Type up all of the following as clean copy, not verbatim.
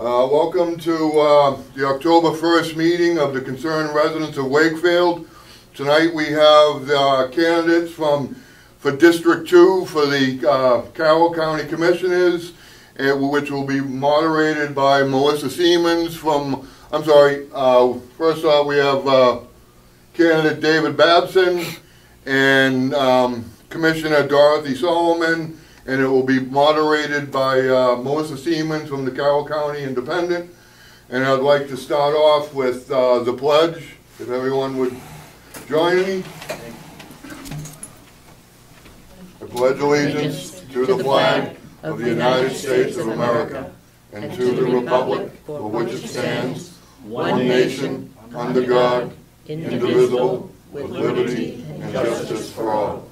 Welcome to the October 1st meeting of the Concerned Residents of Wakefield. Tonight we have the candidates for District 2 for the Carroll County Commissioners, which will be moderated by Melissa Seamans from, first off we have candidate David Babson and Commissioner Dorothy Solomon, and it will be moderated by Melissa Seamans from the Carroll County Independent. And I'd like to start off with the pledge, if everyone would join me. I pledge allegiance to the flag of the United States of America and to the republic for which it stands, one nation, under God, indivisible, with liberty and justice for all.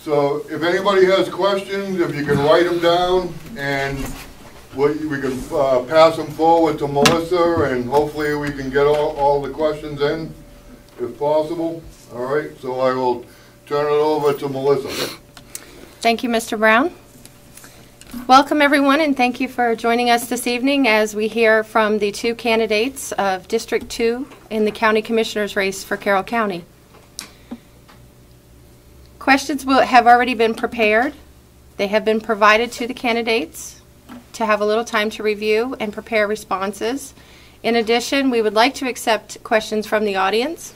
So if anybody has questions, if you can write them down, and we can pass them forward to Melissa, and hopefully we can get all the questions in, if possible. All right, so I will turn it over to Melissa. Thank you, Mr. Brown. Welcome, everyone, and thank you for joining us this evening as we hear from the two candidates of District 2 in the County Commissioner's race for Carroll County. Questions have already been prepared. They have been provided to the candidates to have a little time to review and prepare responses. In addition, we would like to accept questions from the audience.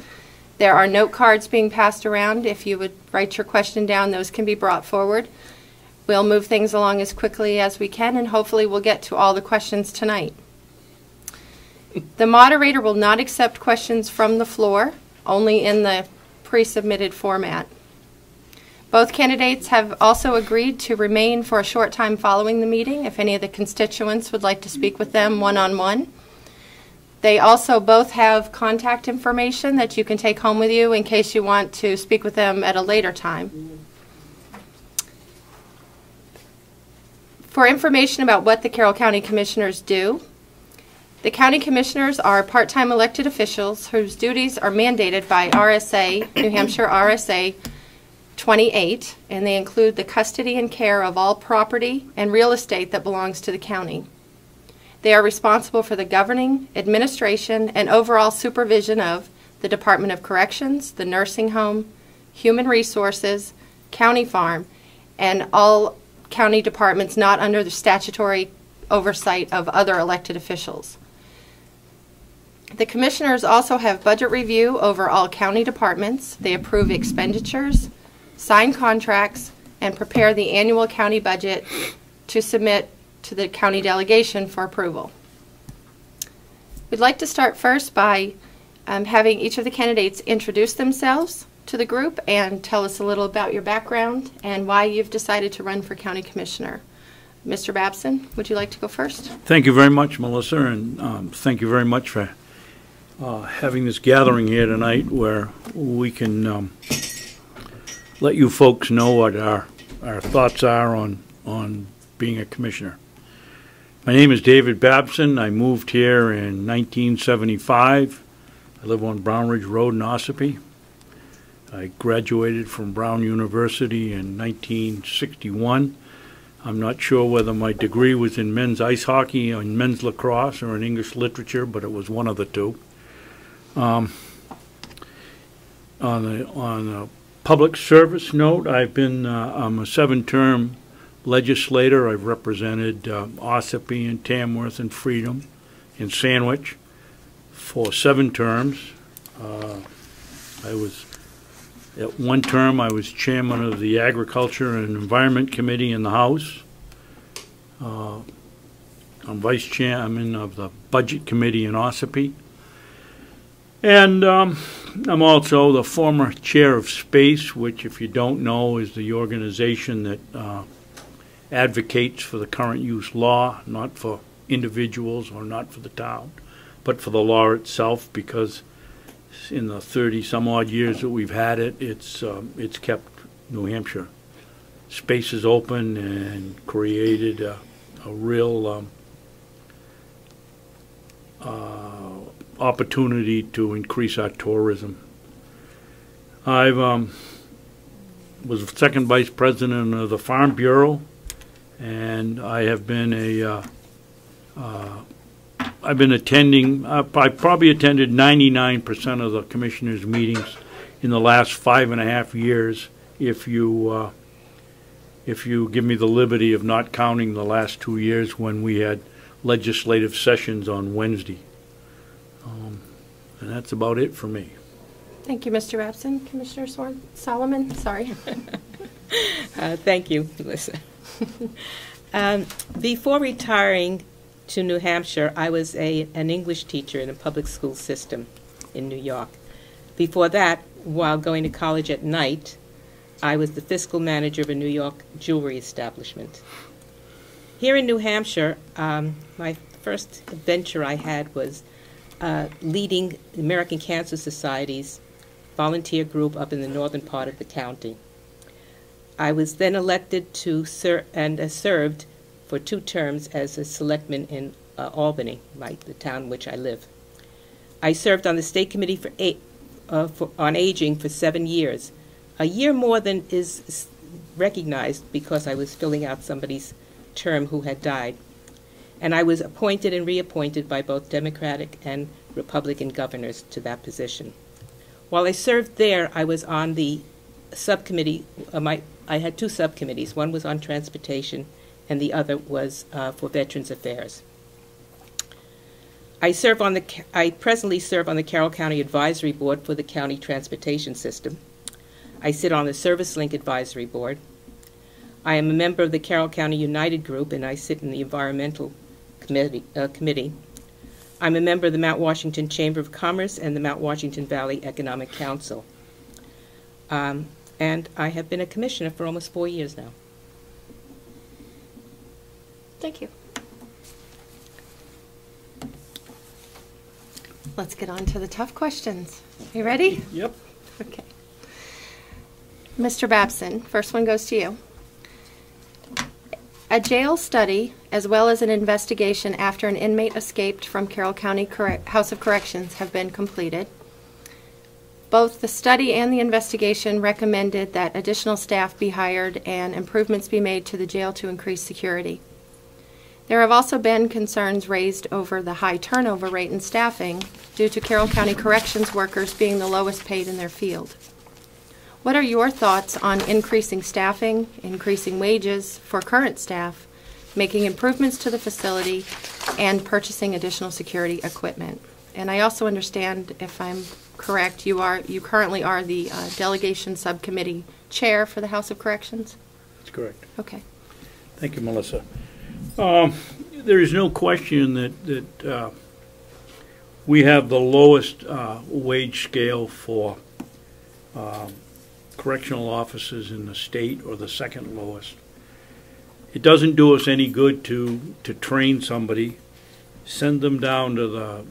There are note cards being passed around. If you would write your question down, those can be brought forward. We'll move things along as quickly as we can, and hopefully we'll get to all the questions tonight. The moderator will not accept questions from the floor, only in the pre-submitted format. Both candidates have also agreed to remain for a short time following the meeting if any of the constituents would like to speak with them one-on-one. They also both have contact information that you can take home with you in case you want to speak with them at a later time. For information about what the Carroll County Commissioners do, the County Commissioners are part-time elected officials whose duties are mandated by RSA, New Hampshire RSA 28, and they include the custody and care of all property and real estate that belongs to the county. They are responsible for the governing, administration, and overall supervision of the Department of Corrections, the nursing home, human resources, county farm, and all county departments not under the statutory oversight of other elected officials. The commissioners also have budget review over all county departments. They approve expenditures, sign contracts, and prepare the annual county budget to submit to the county delegation for approval. We'd like to start first by having each of the candidates introduce themselves to the group and tell us a little about your background and why you've decided to run for county commissioner. Mr. Babson, would you like to go first? Thank you very much, Melissa, and thank you very much for having this gathering here tonight where we can let you folks know what our thoughts are on being a commissioner. My name is David Babson. I moved here in 1975. I live on Brown Ridge Road in Ossipee. I graduated from Brown University in 1961. I'm not sure whether my degree was in men's ice hockey or in men's lacrosse or in English literature, but it was one of the two. On a public service note, I'm a 7-term legislator. I've represented Ossipee and Tamworth and Freedom and Sandwich for 7 terms. At one term I was chairman of the Agriculture and Environment Committee in the House. I'm vice chairman of the Budget Committee in Ossipee. And I'm also the former chair of SPACE, which, if you don't know, is the organization that advocates for the current use law, not for individuals or not for the town, but for the law itself, because in the 30-some-odd years that we've had it, it's kept New Hampshire spaces open and created a real opportunity to increase our tourism. I was second vice president of the Farm Bureau, and I have been a I've been attending, I probably attended 99% of the commissioners' meetings in the last 5.5 years, if you give me the liberty of not counting the last 2 years when we had legislative sessions on Wednesday. And that's about it for me. Thank you, Mr. Babson. Commissioner Solomon, sorry. Thank you, Melissa. Before retiring to New Hampshire, I was an English teacher in a public school system in New York. Before that, while going to college at night, I was the fiscal manager of a New York jewelry establishment. Here in New Hampshire, my first adventure I had was leading the American Cancer Society's volunteer group up in the northern part of the county. I was then elected to served for 2 terms as a selectman in Albany, the town in which I live. I served on the State Committee on Aging for 7 years, a year more than is recognized because I was filling out somebody's term who had died. And I was appointed and reappointed by both Democratic and Republican governors to that position. While I served there, I was on the subcommittee. I had 2 subcommittees. One was on transportation, and the other was for Veterans Affairs. I presently serve on the Carroll County Advisory Board for the County Transportation System. I sit on the Service Link Advisory Board. I am a member of the Carroll County United Group, and I sit in the Environmental Committee. I'm a member of the Mount Washington Chamber of Commerce and the Mount Washington Valley Economic Council. And I have been a commissioner for almost 4 years now. Thank you. Let's get on to the tough questions. You ready? Yep. Okay. Mr. Babson, first one goes to you. A jail study, as well as an investigation after an inmate escaped from Carroll County House of Corrections, have been completed. Both the study and the investigation recommended that additional staff be hired and improvements be made to the jail to increase security. There have also been concerns raised over the high turnover rate in staffing due to Carroll County Corrections workers being the lowest paid in their field. What are your thoughts on increasing staffing, increasing wages for current staff, making improvements to the facility, and purchasing additional security equipment? And I also understand, if I'm correct, you currently are the delegation subcommittee chair for the House of Corrections? That's correct. Okay. Thank you, Melissa. There is no question that we have the lowest wage scale for correctional officers in the state, or the second lowest. It doesn't do us any good to train somebody, send them down to the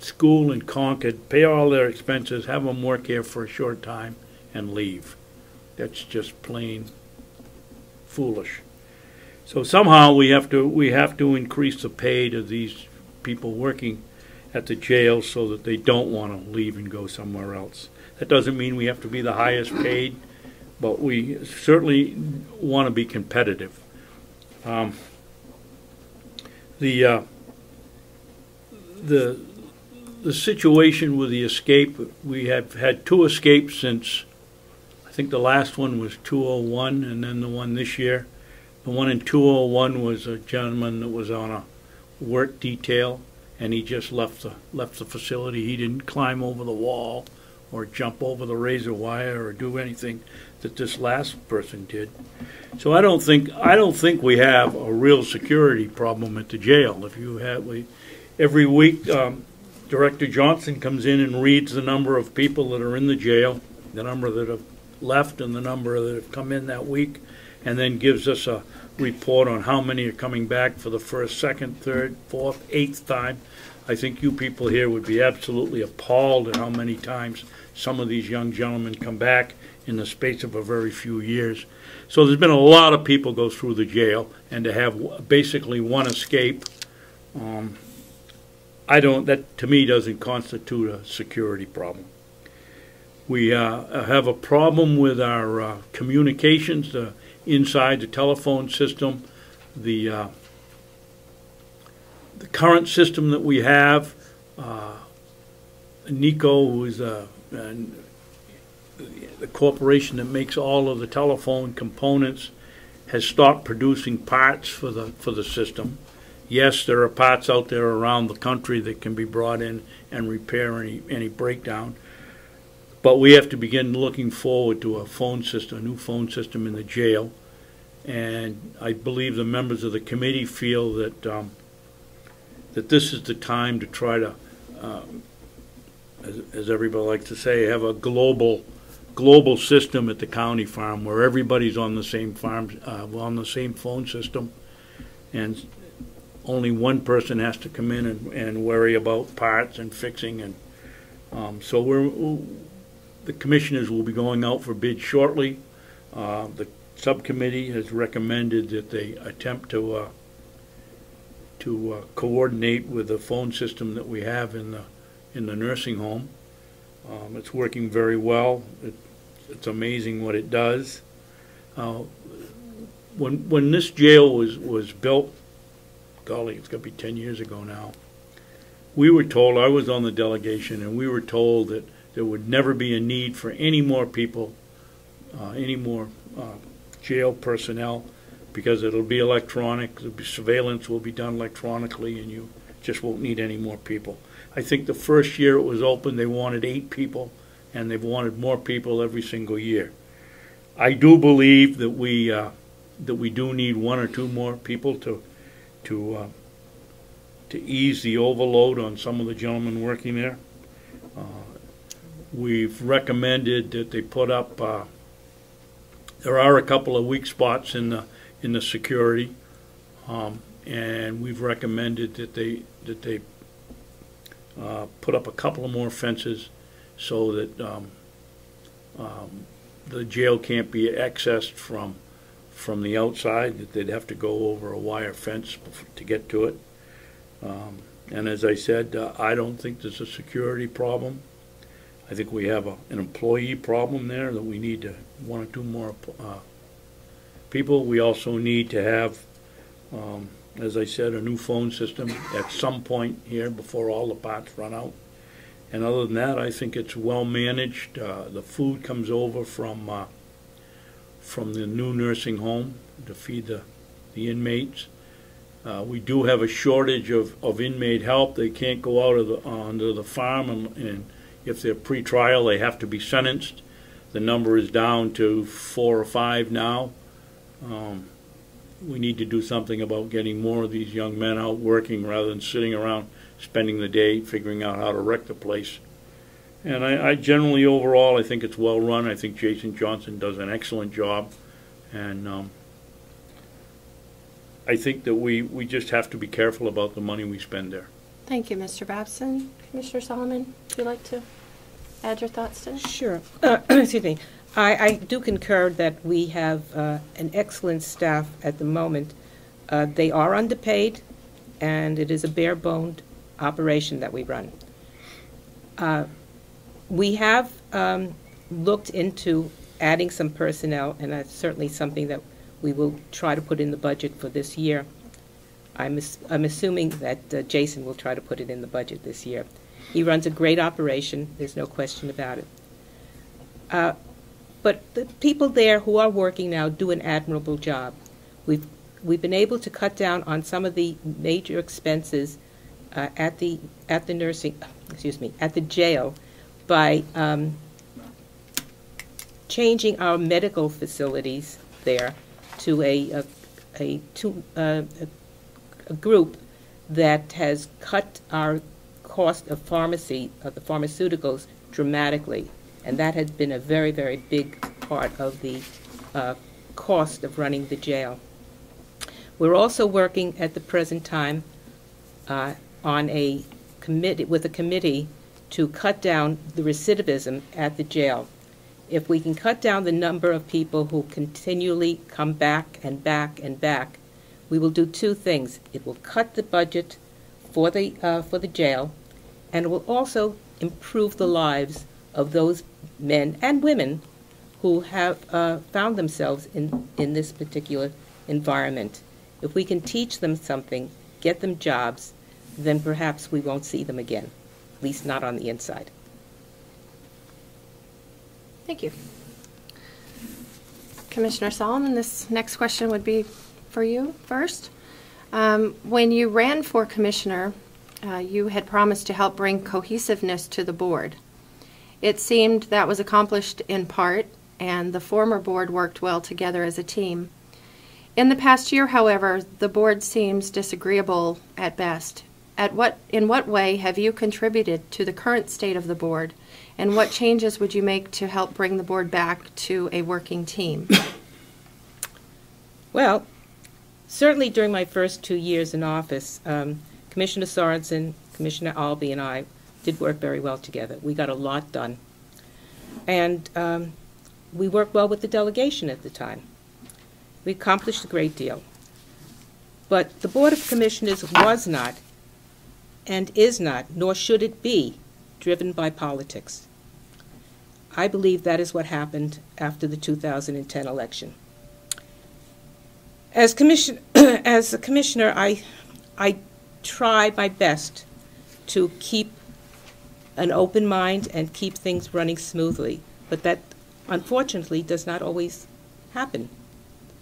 school in Concord, pay all their expenses, have them work here for a short time, and leave. That's just plain foolish. So somehow we have to increase the pay to these people working at the jail so that they don't want to leave and go somewhere else. That doesn't mean we have to be the highest paid, but we certainly want to be competitive. The situation with the escape, we have had 2 escapes since, I think the last one was 201, and then the one this year. The one in 201 was a gentleman that was on a work detail, and he just left the facility. He didn't climb over the wall or jump over the razor wire or do anything that this last person did. So I don't think we have a real security problem at the jail. If you have, every week Director Johnson comes in and reads the number of people that are in the jail, the number that have left and the number that have come in that week, and then gives us a report on how many are coming back for the first, second, third, fourth, 8th time. I think you people here would be absolutely appalled at how many times some of these young gentlemen come back in the space of a very few years. So there's been a lot of people go through the jail, and to have basically 1 escape, that to me doesn't constitute a security problem. We have a problem with our communications inside the telephone system. The the current system that we have, Nico, who is the corporation that makes all of the telephone components, has stopped producing parts for the system. Yes, there are parts out there around the country that can be brought in and repair any breakdown, but we have to begin looking forward to a new phone system in the jail. And I believe the members of the committee feel that that this is the time to try to, as everybody likes to say, have a global system at the county farm where everybody's on the same farm, on the same phone system, and only one person has to come in and worry about parts and fixing. And so the commissioners will be going out for bid shortly. The subcommittee has recommended that they attempt to coordinate with the phone system that we have in the nursing home. It's working very well. It's amazing what it does. When this jail was built, golly, it's going to be 10 years ago now, we were told, I was on the delegation, and we were told that there would never be a need for any more people, any more jail personnel, because it'll be electronic, surveillance will be done electronically, and you just won't need any more people. I think the first year it was open, they wanted 8 people, and they've wanted more people every single year. I do believe that we do need 1 or 2 more people to ease the overload on some of the gentlemen working there. We've recommended that they put up. There are a couple of weak spots in the security, and we've recommended that they put up a couple of more fences so that the jail can't be accessed from the outside, that they'd have to go over a wire fence to get to it. And as I said, I don't think there's a security problem. I think we have an employee problem there, that we need 1 or 2 more people. We also need to have, as I said, a new phone system at some point here before all the parts run out. And other than that, I think it's well managed. The food comes over from the new nursing home to feed the inmates. We do have a shortage of inmate help. They can't go out onto the farm, and if they're pre-trial, they have to be sentenced. The number is down to 4 or 5 now. We need to do something about getting more of these young men out working rather than sitting around spending the day figuring out how to wreck the place. And I generally, overall, I think it's well run. I think Jason Johnson does an excellent job. And I think that we just have to be careful about the money we spend there. Thank you, Mr. Babson. Commissioner Solomon, would you like to add your thoughts to this? Sure. Excuse me. I do concur that we have an excellent staff at the moment. They are underpaid, and it is a bare-boned operation that we run. We have looked into adding some personnel, and that's certainly something that we will try to put in the budget for this year. I'm assuming that Jason will try to put it in the budget this year. He runs a great operation. There's no question about it. But the people there who are working now do an admirable job. We've been able to cut down on some of the major expenses at the jail by changing our medical facilities there to a group that has cut our cost of the pharmaceuticals dramatically, and that has been a very, very big part of the cost of running the jail. We're also working at the present time on a committee to cut down the recidivism at the jail. If we can cut down the number of people who continually come back and back and back, we will do 2 things. It will cut the budget for the jail, and it will also improve the lives of those men and women who have found themselves in this particular environment. If we can teach them something, get them jobs, then perhaps we won't see them again, at least not on the inside. Thank you. Commissioner Solomon, this next question would be for you first. When you ran for commissioner, you had promised to help bring cohesiveness to the board. It seemed that was accomplished in part, and the former board worked well together as a team. In the past year, however, the board seems disagreeable at best. In what way have you contributed to the current state of the board, and what changes would you make to help bring the board back to a working team? Well, certainly during my first 2 years in office, Commissioner Sorensen, Commissioner Albee, and I did work very well together. We got a lot done. And we worked well with the delegation at the time. We accomplished a great deal. But the Board of Commissioners was not, and is not, nor should it be, driven by politics. I believe that is what happened after the 2010 election. As a commissioner, I try my best to keep an open mind and keep things running smoothly, but that unfortunately does not always happen.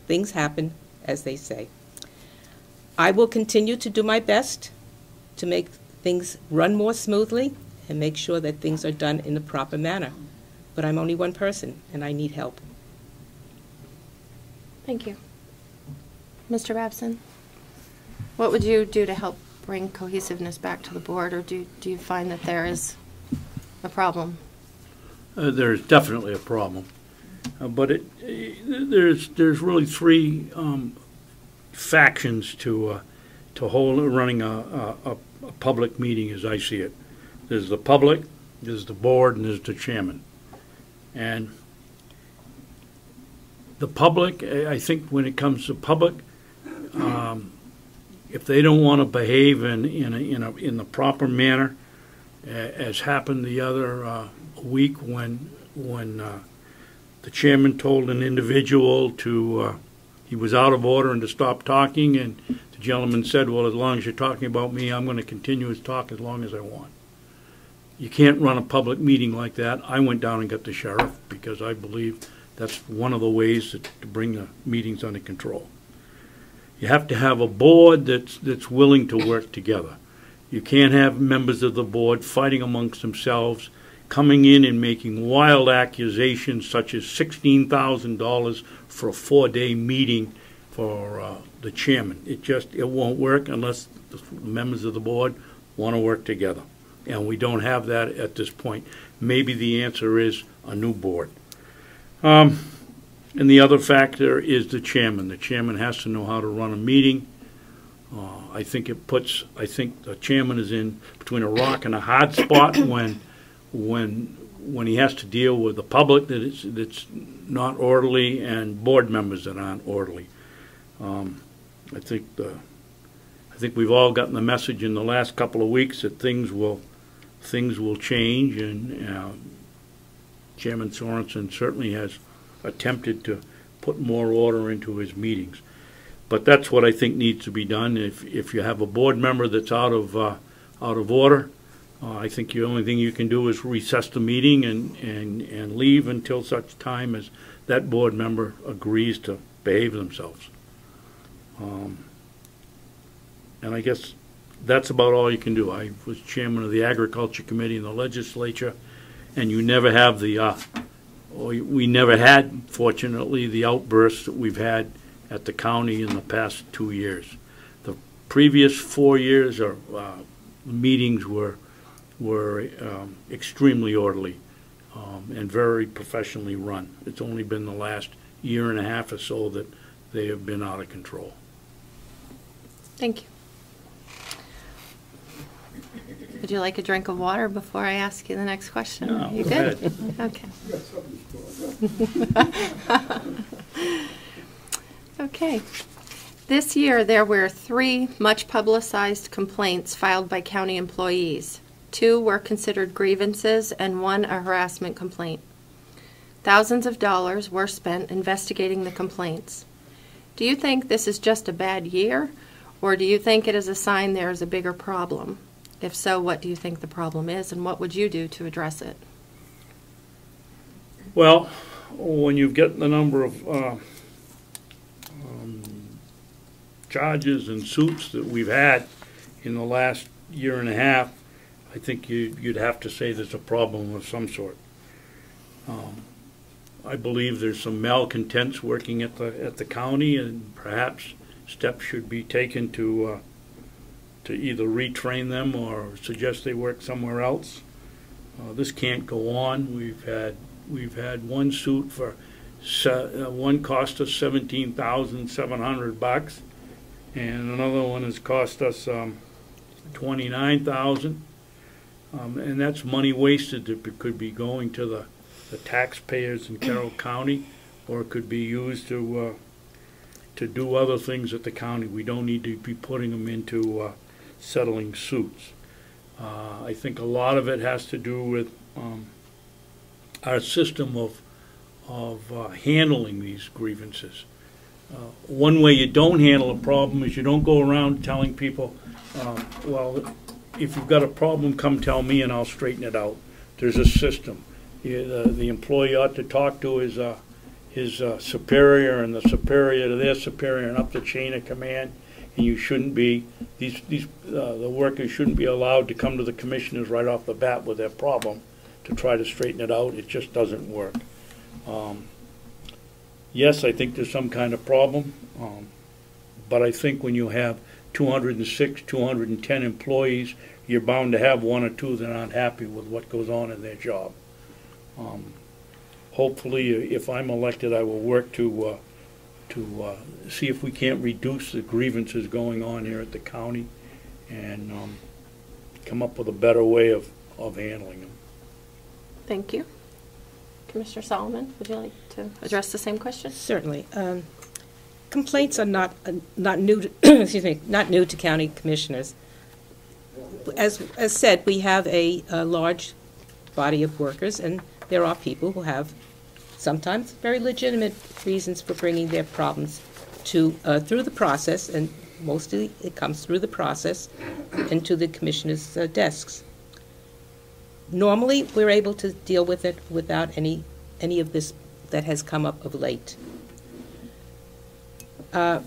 Things happen, as they say. I will continue to do my best to make things run more smoothly and make sure that things are done in the proper manner. But I'm only one person, and I need help. Thank you. Mr. Babson, what would you do to help bring cohesiveness back to the board, or do you find that there is a problem? There's definitely a problem, but there's really three factions to running a public meeting, as I see it. There's the public, there's the board, and there's the chairman. And the public, I think, when it comes to public, if they don't want to behave in the proper manner, as happened the other week when the chairman told an individual to he was out of order and to stop talking, and the gentleman said, "Well, as long as you're talking about me, I'm going to continue to talk as long as I want." You can't run a public meeting like that. I went down and got the sheriff because I believe that's one of the ways to bring the meetings under control. You have to have a board that's willing to work together. You can't have members of the board fighting amongst themselves, coming in and making wild accusations such as $16,000 for a 4-day meeting for the chairman. It won't work unless the members of the board want to work together. And we don't have that at this point. Maybe the answer is a new board. And the other factor is the chairman. The chairman has to know how to run a meeting. I think the chairman is in between a rock and a hard spot when he has to deal with the public that's not orderly and board members that aren't orderly. I think we've all gotten the message in the last couple of weeks that things will change, and Chairman Sorensen certainly has attempted to put more order into his meetings. But that's what I think needs to be done. If you have a board member that's out of order, I think the only thing you can do is recess the meeting and leave until such time as that board member agrees to behave themselves. And I guess that's about all you can do. I was chairman of the Agriculture Committee in the legislature, and you never have we never had, fortunately, the outbursts that we've had at the county in the past 2 years. The previous 4 years, meetings were extremely orderly and very professionally run. It's only been the last year and a half or so that they have been out of control. Thank you. Would you like a drink of water before I ask you the next question? No, you go good? ahead. Okay. Okay. This year there were 3 much publicized complaints filed by county employees. 2 were considered grievances and 1 a harassment complaint. Thousands of dollars were spent investigating the complaints. Do you think this is just a bad year, Or do you think it is a sign there is a bigger problem? If so, what do you think the problem is, and what would you do to address it? Well, when you get the number of charges and suits that we've had in the last year and a half, I think you'd have to say there's a problem of some sort. I believe there's some malcontents working at the county, and perhaps steps should be taken to either retrain them or suggest they work somewhere else. This can't go on. We've had one suit for one cost us $17,700, and another one has cost us $29,000, and that's money wasted that could be going to the taxpayers in Carroll County, or it could be used to do other things at the county. We don't need to be putting them into settling suits. I think a lot of it has to do with our system of handling these grievances. One way you don't handle a problem is you don't go around telling people, well, if you've got a problem, come tell me and I'll straighten it out. There's a system. The employee ought to talk to his superior, and the superior to their superior, and up the chain of command. And you shouldn't be, the workers shouldn't be allowed to come to the commissioners right off the bat with their problem to try to straighten it out. It just doesn't work. Yes, I think there's some kind of problem, but I think when you have 206, 210 employees, you're bound to have one or two that aren't happy with what goes on in their job. Hopefully, if I'm elected, I will work to see if we can't reduce the grievances going on here at the county, and come up with a better way of handling them. Thank you. Commissioner Solomon, would you like to address the same question? Certainly. Complaints are not new to excuse me, not new to county commissioners. As said, we have a large body of workers, and there are people who have sometimes very legitimate reasons for bringing their problems to through the process, and mostly it comes through the process and to the commissioners' desks. Normally, we're able to deal with it without any of this that has come up of late. But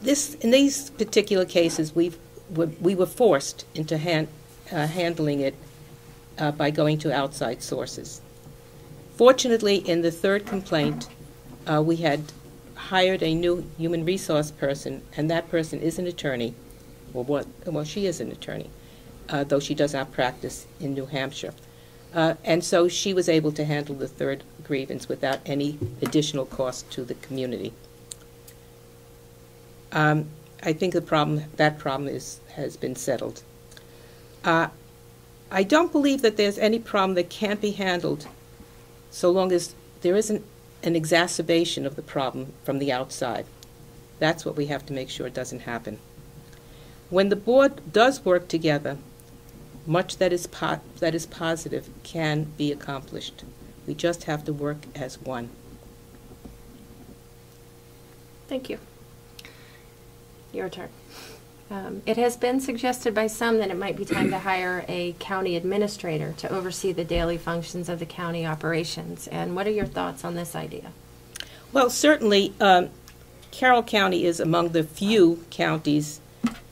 in these particular cases, we were forced into handling it by going to outside sources. Fortunately, in the third complaint, we had hired a new human resource person, and that person is an attorney. Well, she is an attorney, though she does not practice in New Hampshire. And so she was able to handle the third grievance without any additional cost to the community. I think that problem has been settled. I don't believe that there's any problem that can't be handled so long as there isn't an exacerbation of the problem from the outside. That's what we have to make sure doesn't happen. When the board does work together, much that is positive can be accomplished. We just have to work as one. Thank you. Your turn. It has been suggested by some that it might be time to hire a county administrator to oversee the daily functions of the county operations. And what are your thoughts on this idea? Well, certainly, Carroll County is among the few counties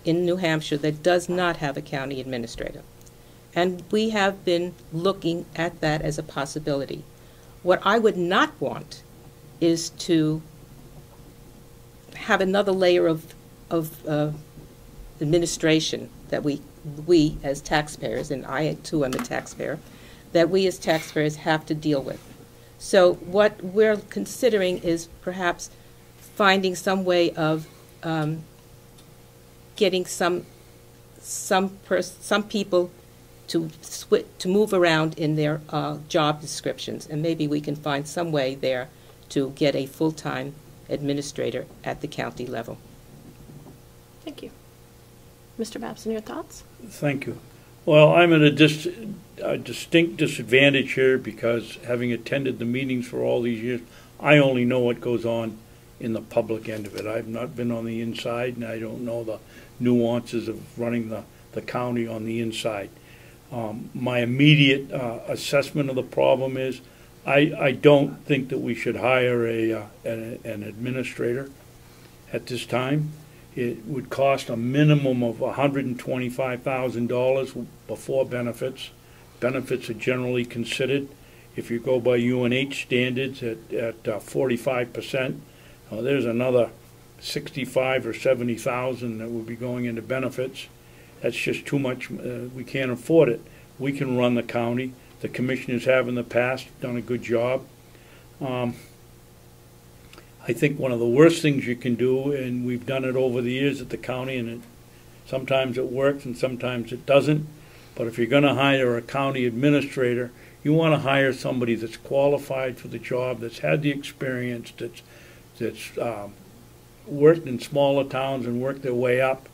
in New Hampshire that does not have a county administrator. And we have been looking at that as a possibility. What I would not want is to have another layer of administration that we as taxpayers, and I too am a taxpayer, that we as taxpayers have to deal with. So what we're considering is perhaps finding some way of getting some people to move around in their job descriptions, and maybe we can find some way there to get a full-time administrator at the county level. Thank you. Mr. Babson, your thoughts? Thank you. Well, I'm at a distinct disadvantage here because having attended the meetings for all these years, I only know what goes on in the public end of it. I've not been on the inside, and I don't know the nuances of running the county on the inside. My immediate assessment of the problem is I don't think that we should hire an administrator at this time. It would cost a minimum of $125,000 before benefits. Benefits are generally considered, if you go by UNH standards, at 45%. There's another 65 or 70,000 that will be going into benefits. That's just too much. We can't afford it. We can run the county. The commissioners have in the past done a good job. I think one of the worst things you can do, and we've done it over the years at the county, and sometimes it works and sometimes it doesn't, but if you're going to hire a county administrator, you want to hire somebody that's qualified for the job, that's had the experience, that's worked in smaller towns and worked their way up.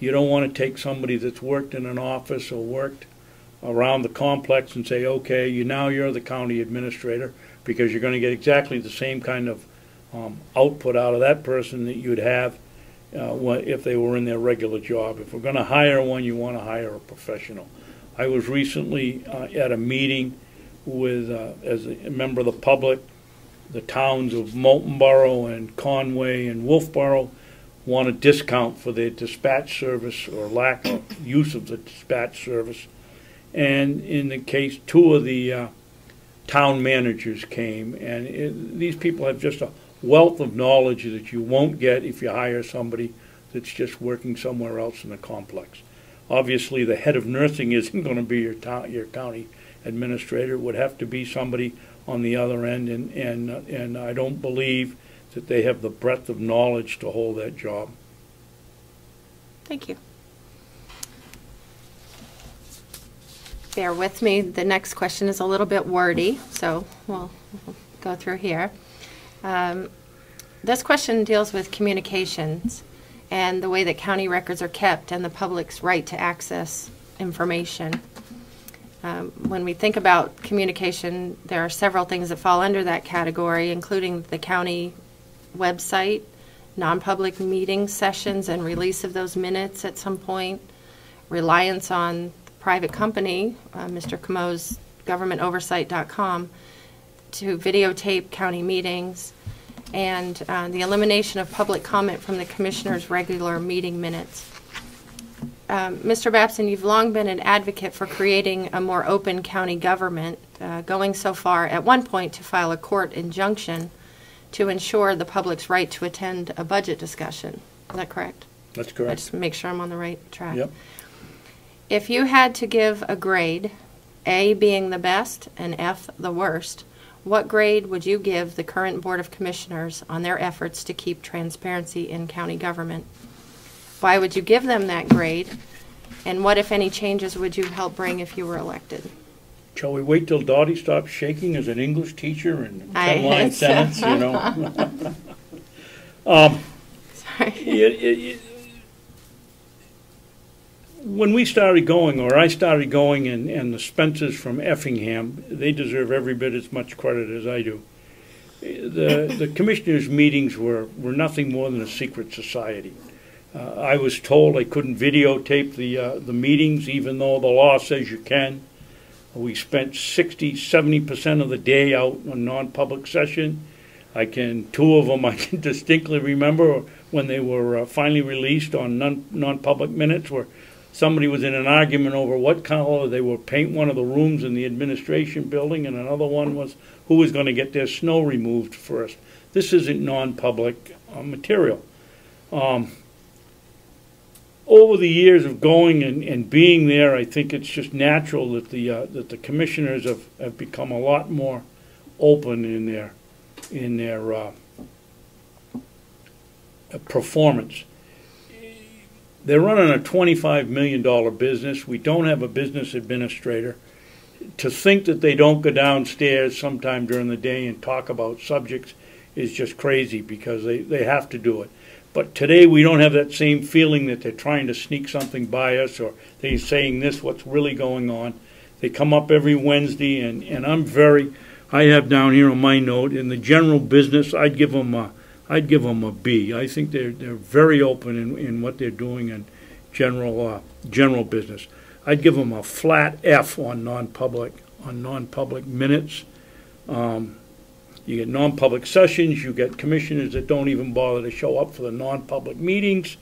You don't want to take somebody that's worked in an office or worked around the complex and say, okay, you're the county administrator, because you're going to get exactly the same kind of output out of that person that you'd have if they were in their regular job. If we're going to hire one, you want to hire a professional. I was recently at a meeting with, as a member of the public, the towns of Moulton Borough and Conway and Wolfboro want a discount for their dispatch service or lack of use of the dispatch service. And in the case, two of the town managers came, and these people have just a wealth of knowledge that you won't get if you hire somebody that's just working somewhere else in the complex. Obviously, the head of nursing isn't going to be your county administrator. It would have to be somebody on the other end, and I don't believe that they have the breadth of knowledge to hold that job. Thank you. Bear with me. The next question is a little bit wordy, so we'll go through here. This question deals with communications and the way that county records are kept and the public's right to access information. When we think about communication, there are several things that fall under that category, including the county website, non-public meeting sessions and release of those minutes at some point, reliance on the private company, Mr. Comeau's GovernmentOversite.com, to videotape county meetings, and the elimination of public comment from the commissioner's regular meeting minutes. Mr. Babson, you've long been an advocate for creating a more open county government, going so far at one point to file a court injunction to ensure the public's right to attend a budget discussion. Is that correct? That's correct. I just make sure I'm on the right track. Yep. If you had to give a grade, A being the best and F the worst, what grade would you give the current Board of Commissioners on their efforts to keep transparency in county government? Why would you give them that grade? And what, if any, changes would you help bring if you were elected? Shall we wait till Dottie stops shaking as an English teacher in 10-line sentence, you know? Sorry. When we started going, or I started going, and the Spencers from Effingham, they deserve every bit as much credit as I do. The commissioners' meetings were nothing more than a secret society. I was told I couldn't videotape the meetings, even though the law says you can. We spent 60–70% of the day out on non-public session. Two of them I can distinctly remember when they were finally released on non-public minutes, where somebody was in an argument over what color they would paint one of the rooms in the administration building, and another one was who was going to get their snow removed first. This isn't non-public material. Over the years of going and being there, I think it's just natural that the commissioners have become a lot more open in their performance. They're running a $25 million business. We don't have a business administrator. To think that they don't go downstairs sometime during the day and talk about subjects is just crazy, because they have to do it. But today we don't have that same feeling that they're trying to sneak something by us, or they're saying what's really going on. They come up every Wednesday, and I have down here on my note, in the general business, I'd give them a I'd give them a B. I think they're very open in what they're doing in general business. I'd give them a flat F on non-public minutes. You get non-public sessions. You get commissioners that don't even bother to show up for the non-public meetings.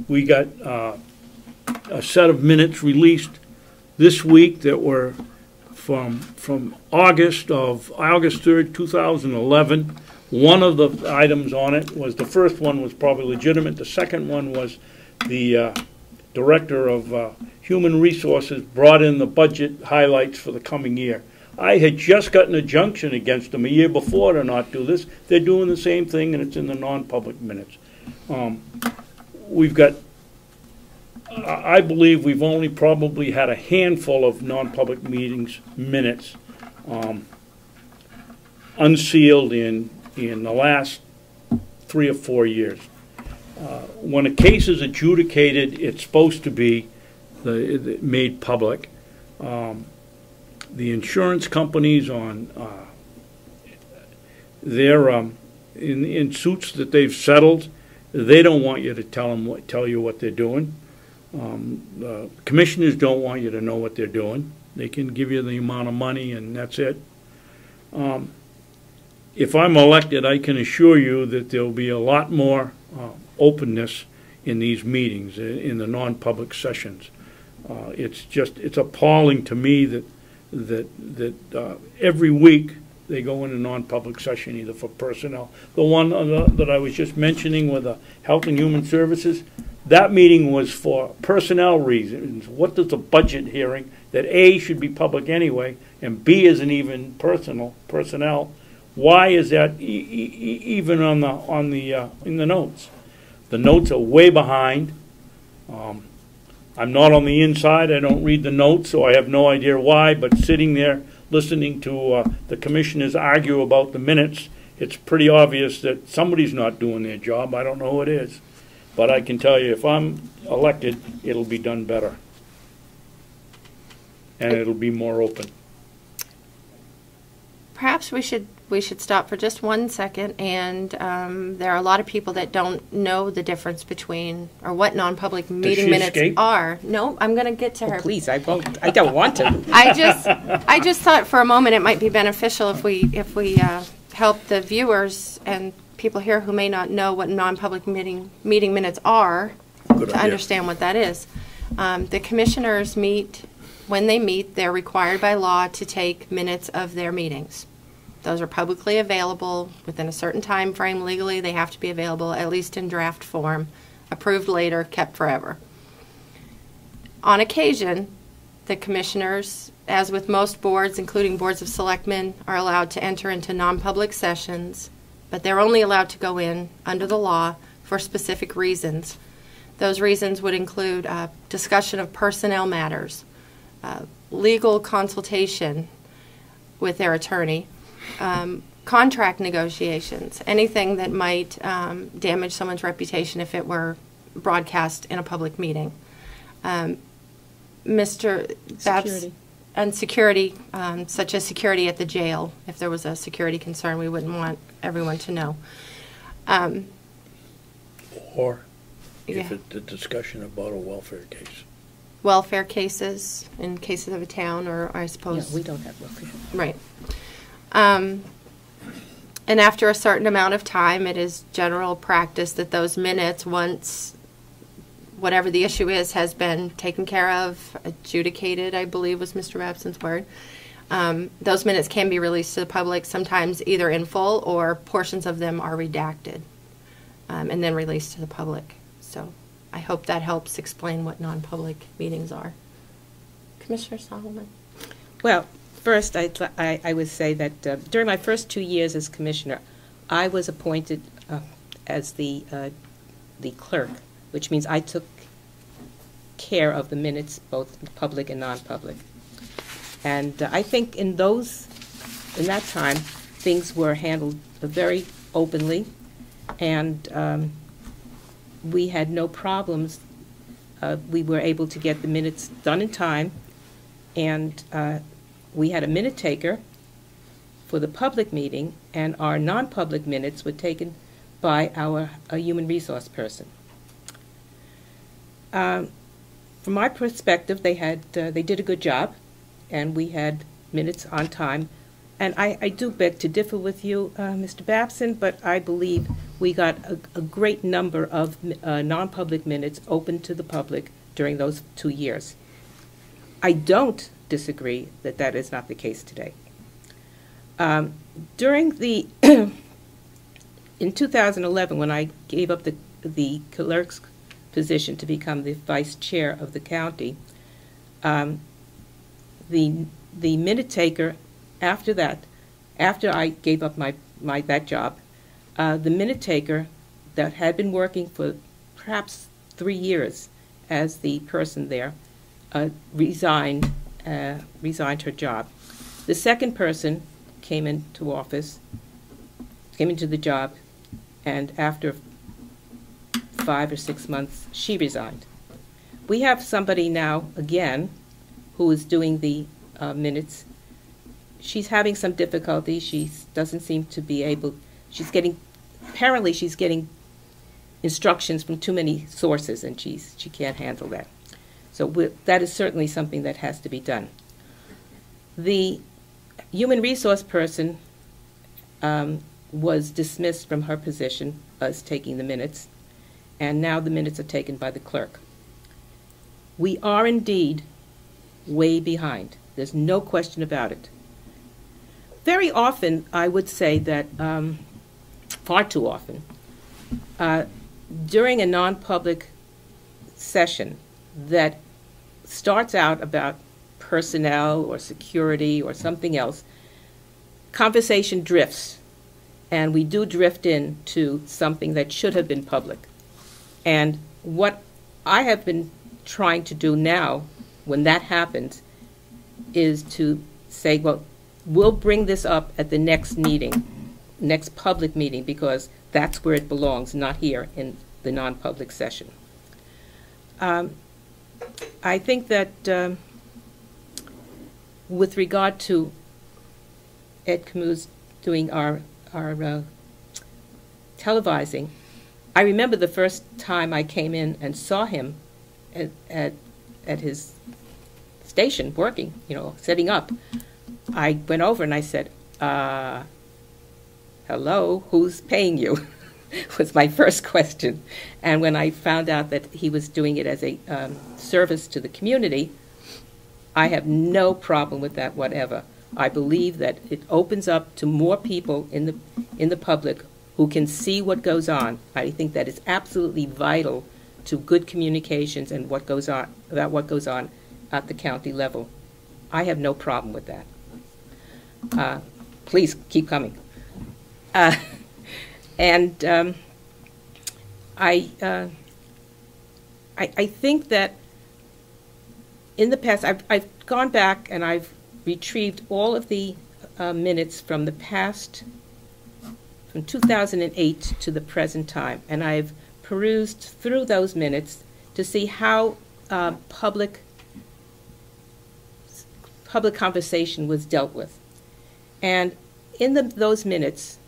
We got a set of minutes released this week that were from August 3rd, 2011. One of the items on it was, the first one was probably legitimate. The second one was the Director of Human Resources brought in the budget highlights for the coming year. I had just gotten a injunction against them a year before to not do this. They're doing the same thing, and it's in the non-public minutes. We've got, I believe we've only probably had a handful of non-public meetings minutes unsealed in the last 3 or 4 years. When a case is adjudicated, it's supposed to be made public. The insurance companies on their in suits that they've settled, they don't want you to tell you what they're doing. Commissioners don't want you to know what they're doing. They can give you the amount of money and that's it. If I'm elected, I can assure you that there'll be a lot more openness in these meetings, in the non-public sessions. It's appalling to me that every week they go in a non-public session either for personnel. The one that I was just mentioning with the Health and Human Services, that meeting was for personnel reasons. What does the budget hearing that A should be public anyway and B isn't even personnel? Why is that even in the notes? The notes are way behind. I'm not on the inside. I don't read the notes, so I have no idea why. But sitting there listening to the commissioners argue about the minutes, it's pretty obvious that somebody's not doing their job. I don't know who it is. But I can tell you, if I'm elected, it'll be done better. And it'll be more open. Perhaps we should stop for just 1 second, and there are a lot of people that don't know the difference between, or what non-public meeting minutes are. No, I'm going to get to her. Please, I won't. I don't want to. I just thought for a moment it might be beneficial if we help the viewers and people here who may not know what non-public meeting minutes are to understand what that is. The commissioners meet. When they meet, they're required by law to take minutes of their meetings. Those are publicly available within a certain time frame. Legally, they have to be available, at least in draft form, approved later, kept forever. On occasion, the commissioners, as with most boards, including boards of selectmen, are allowed to enter into non-public sessions, but they're only allowed to go in under the law for specific reasons. Those reasons would include discussion of personnel matters, legal consultation with their attorney, contract negotiations, anything that might damage someone's reputation if it were broadcast in a public meeting. Mr. Babson, and security, such as security at the jail. If there was a security concern, we wouldn't want everyone to know. Or if it's a discussion about a welfare case. Welfare cases, in cases of a town, or I suppose... Yeah, we don't have welfare. Right. And after a certain amount of time, it is general practice that those minutes, once whatever the issue is has been taken care of, adjudicated, I believe was Mr. Babson's word, those minutes can be released to the public, sometimes either in full or portions of them are redacted and then released to the public. So I hope that helps explain what non-public meetings are. Commissioner Solomon. Well, first, I would say that during my first 2 years as commissioner, I was appointed as the clerk, which means I took care of the minutes, both public and non-public. And I think in that time, things were handled very openly, and we had no problems. We were able to get the minutes done in time, and we had a minute taker for the public meeting, and our non-public minutes were taken by a human resource person. From my perspective, they did a good job, and we had minutes on time. And I do beg to differ with you, Mr. Babson, but I believe we got a great number of non-public minutes open to the public during those 2 years. I don't disagree that that is not the case today. During the in 2011, when I gave up the clerk's position to become the vice chair of the county, the minute taker after that, after I gave up that job, the minute taker that had been working for perhaps 3 years as the person there resigned her job. The second person came into the job, and after 5 or 6 months, she resigned. We have somebody now, again, who is doing the minutes. She's having some difficulty. She doesn't seem to be able, apparently she's getting instructions from too many sources, and she can't handle that. So that is certainly something that has to be done. The human resource person was dismissed from her position as taking the minutes, and now the minutes are taken by the clerk. We are indeed way behind. There's no question about it. Very often, I would say that, far too often, during a non-public session that starts out about personnel or security or something else, conversation drifts, and we do drift into something that should have been public. And what I have been trying to do now, when that happens, is to say, well, we'll bring this up at the next meeting, next public meeting, because that's where it belongs, not here in the non-public session. I think that with regard to Ed Comeau's doing our televising, I remember the first time I came in and saw him at his station working, setting up. I went over and I said, hello, who's paying you? was my first question. And when I found out that he was doing it as a service to the community, I have no problem with that whatever. I believe that it opens up to more people in the public who can see what goes on. I think that is absolutely vital to good communications and what goes on at the county level. I have no problem with that. Please keep coming. I think that in the past, I've gone back and I've retrieved all of the minutes from the past, from 2008 to the present time, and I've perused through those minutes to see how public conversation was dealt with. And in those minutes,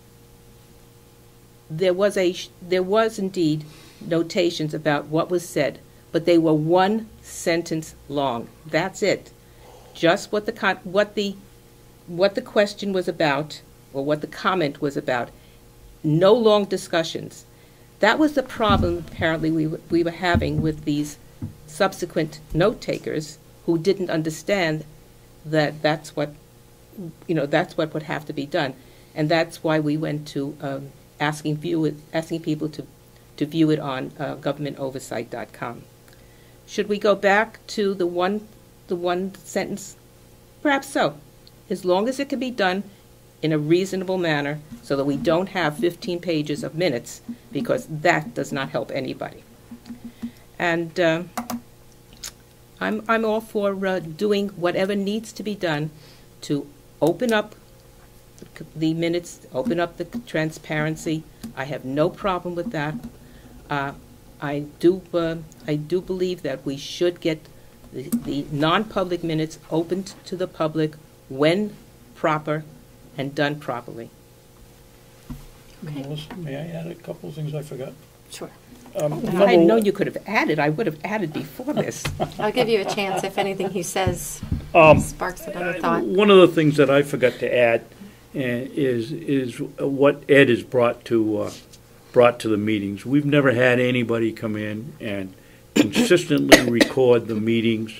there was indeed notations about what was said, but they were one sentence long. That's it. Just what the question was about, or what the comment was about. No long discussions. That was the problem apparently we were having with these subsequent note takers who didn't understand that that's what would have to be done, and that's why we went to asking people to view it on GovernmentOversite.com. Should we go back to the one sentence? Perhaps so, as long as it can be done in a reasonable manner, so that we don't have 15 pages of minutes, because that does not help anybody. And I'm all for doing whatever needs to be done to open up the minutes, open up the transparency. I have no problem with that. I do believe that we should get the non-public minutes opened to the public when proper and done properly. Melissa, may I add a couple of things I forgot? Sure. If I had known you could have added, I would have added before this. I'll give you a chance if anything he says sparks another thought. One of the things that I forgot to add is what Ed has brought to the meetings. We've never had anybody come in and consistently record the meetings.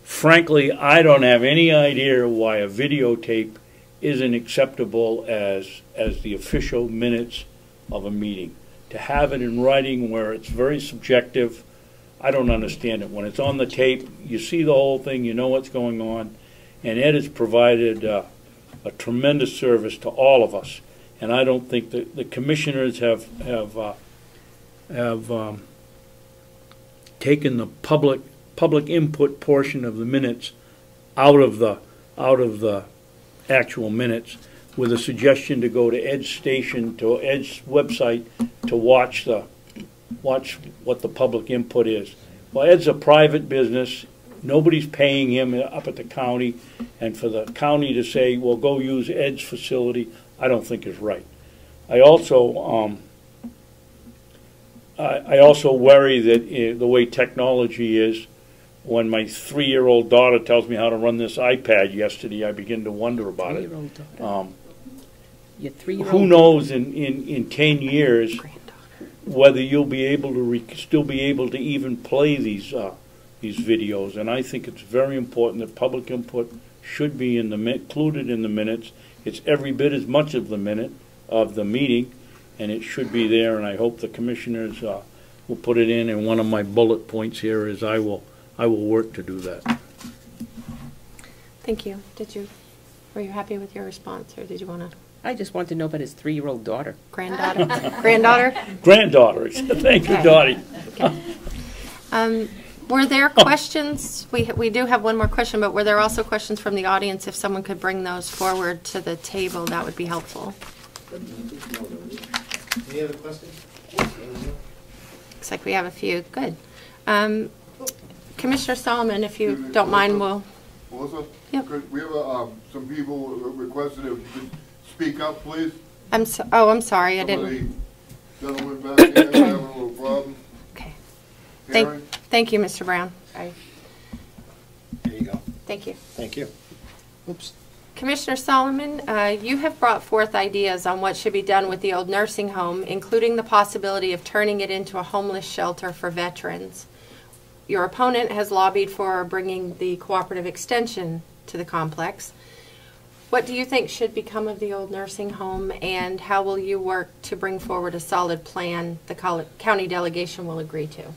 Frankly, I don't have any idea why a videotape isn't acceptable as the official minutes of a meeting. To have it in writing where it's very subjective, I don't understand it. When it's on the tape, you see the whole thing, you know what's going on, and Ed has provided a tremendous service to all of us. And I don't think that the commissioners have taken the public input portion of the minutes out of the actual minutes, with a suggestion to go to Ed's station, to Ed's website, to watch what the public input is. Well, Ed's a private business. Nobody's paying him up at the county, and for the county to say, well, go use Ed's facility, I don't think is right. I also worry that the way technology is, when my 3-year-old daughter tells me how to run this iPad yesterday, I begin to wonder about it. Your 3-year-old. Who knows in 10 years whether you'll be able to still be able to even play these videos. And I think it's very important that public input should be included in the minutes. It's every bit as much of the minute of the meeting, and it should be there. And I hope the commissioners will put it in. And one of my bullet points here is I will work to do that. Thank you. Were you happy with your response, or did you want to? I just want to know about his 3-year-old daughter. Granddaughter? Granddaughter? Granddaughter. Thank you, Dottie. Okay. Were there questions? We do have one more question, but were there also questions from the audience? If someone could bring those forward to the table, that would be helpful. Any other questions? Looks like we have a few. Good. Commissioner Solomon, if you don't mind, we'll... Melissa? Yep. We have some people requested if you could speak up, please. I'm sorry, I didn't... Gentleman back here having a little problem. Okay. Karen? Thank you, Mr. Brown. There you go. Thank you. Thank you. Oops. Commissioner Solomon, you have brought forth ideas on what should be done with the old nursing home, including the possibility of turning it into a homeless shelter for veterans. Your opponent has lobbied for bringing the cooperative extension to the complex. What do you think should become of the old nursing home, and how will you work to bring forward a solid plan the county delegation will agree to?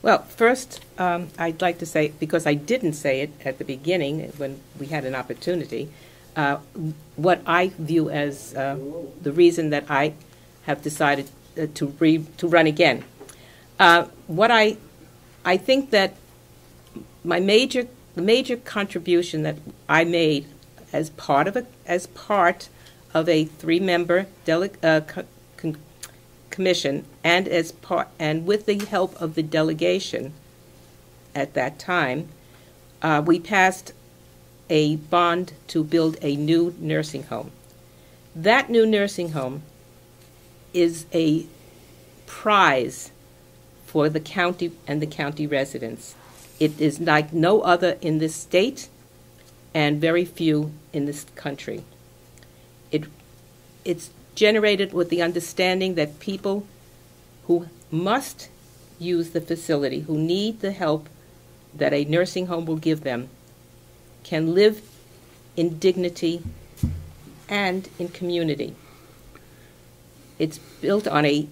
Well, first, I'd like to say, because I didn't say it at the beginning when we had an opportunity, what I view as the reason that I have decided to run again. I think that the major contribution that I made as part of a 3-member commission, and with the help of the delegation at that time, we passed a bond to build a new nursing home. That new nursing home is a prize for the county and the county residents. It is like no other in this state and very few in this country. It's generated with the understanding that people who must use the facility, who need the help that a nursing home will give them, can live in dignity and in community. It's built on a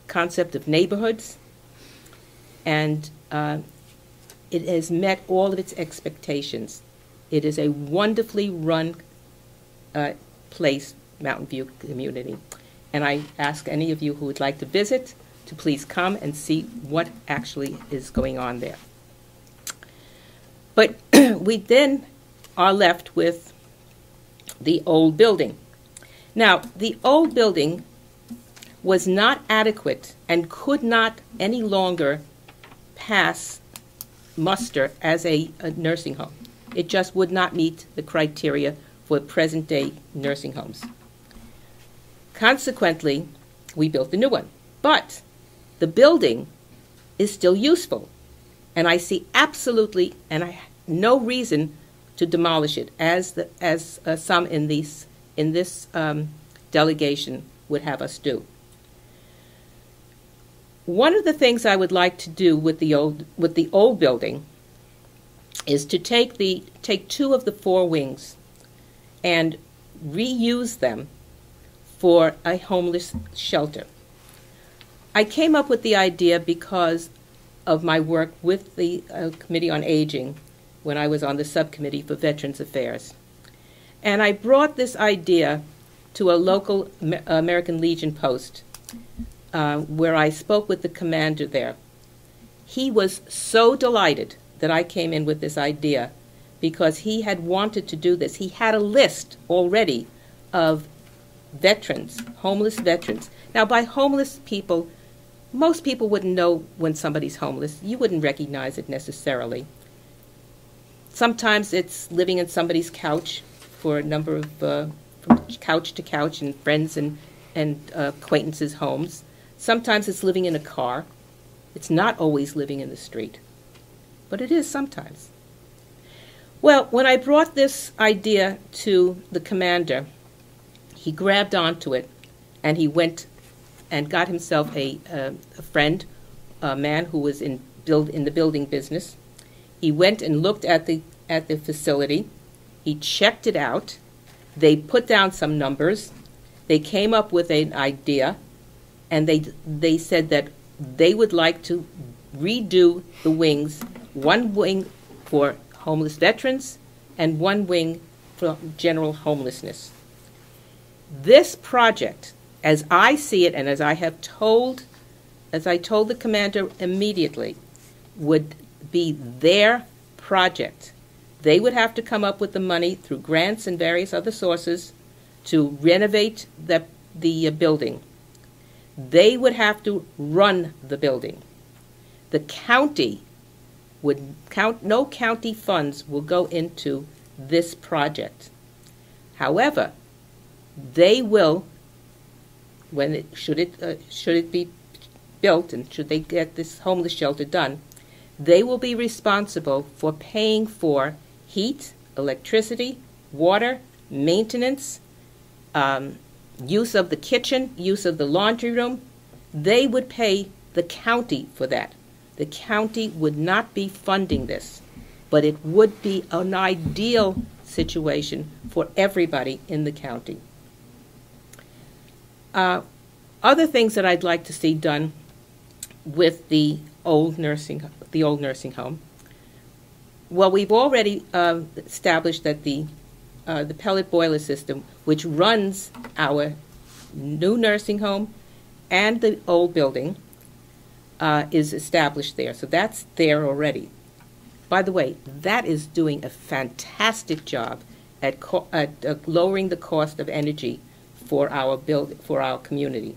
concept of neighborhoods, and it has met all of its expectations. It is a wonderfully run place, Mountain View community. And I ask any of you who would like to visit to please come and see what actually is going on there. But we then are left with the old building. Now, the old building was not adequate and could not any longer pass muster as a nursing home. It just would not meet the criteria for present-day nursing homes. Consequently, we built the new one. But the building is still useful, and I see absolutely no reason to demolish it, as some in this delegation would have us do. One of the things I would like to do with the old building is to take two of the four wings and reuse them for a homeless shelter. I came up with the idea because of my work with the Committee on Aging when I was on the subcommittee for Veterans Affairs. And I brought this idea to a local American Legion post where I spoke with the commander there. He was so delighted that I came in with this idea because he had wanted to do this. He had a list already of veterans, homeless veterans. Now, by homeless people, most people wouldn't know when somebody's homeless. You wouldn't recognize it necessarily. Sometimes it's living in somebody's couch for a number of, from couch to couch in friends and acquaintances' homes. Sometimes it's living in a car. It's not always living in the street, but it is sometimes. Well, when I brought this idea to the commander, he grabbed onto it, and he went and got himself a friend, a man who was in the building business. He went and looked at the facility. He checked it out. They put down some numbers. They came up with an idea, and they said that they would like to redo the wings, one wing for homeless veterans and one wing for general homelessness. This project, as I see it and as I told the commander immediately, would be their project. They would have to come up with the money through grants and various other sources to renovate the building. They would have to run the building. The county no county funds will go into this project. However, they will, should it be built and should they get this homeless shelter done, they will be responsible for paying for heat, electricity, water, maintenance, use of the kitchen, use of the laundry room. They would pay the county for that. The county would not be funding this, but it would be an ideal situation for everybody in the county. Other things that I'd like to see done with the old nursing home. Well, we've already established that the pellet boiler system, which runs our new nursing home and the old building, is established there. So that's there already. By the way, that is doing a fantastic job at lowering the cost of energy for our community,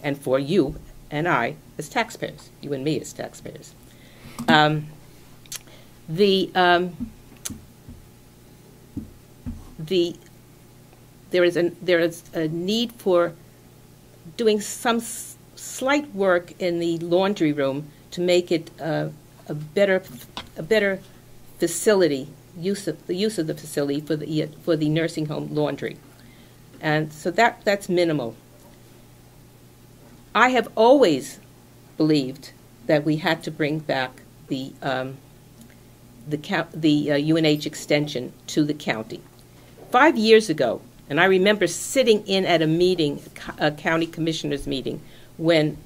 and for you and I as taxpayers, you and me as taxpayers. There is a need for doing some slight work in the laundry room to make it a better facility, use of the facility for the nursing home laundry, and so that's minimal. I have always believed that we had to bring back the UNH extension to the county. 5 years ago, and I remember sitting in at a meeting, a county commissioners meeting, when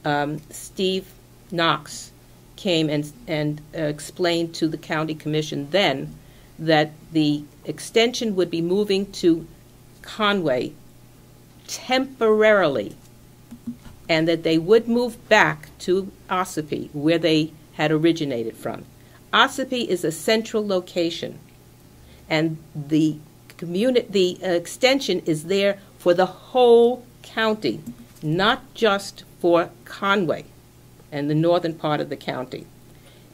Steve Knox came and explained to the county commission then that the extension would be moving to Conway temporarily, and that they would move back to Ossipee, where they had originated from. Ossipee is a central location, and the extension is there for the whole county, not just for Conway and the northern part of the county.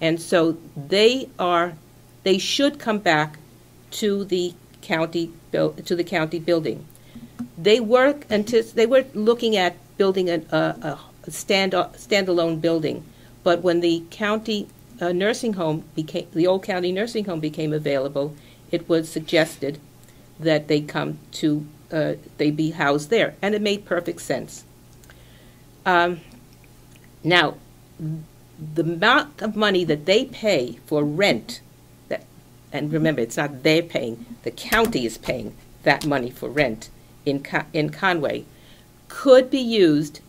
And so they should come back to the county building. They were looking at building a standalone building, but when the county nursing home the old county nursing home became available, it was suggested that they be housed there, and it made perfect sense. Now, the amount of money that they pay for rent, and remember, it's not they're paying, the county is paying that money for rent in Conway, could be used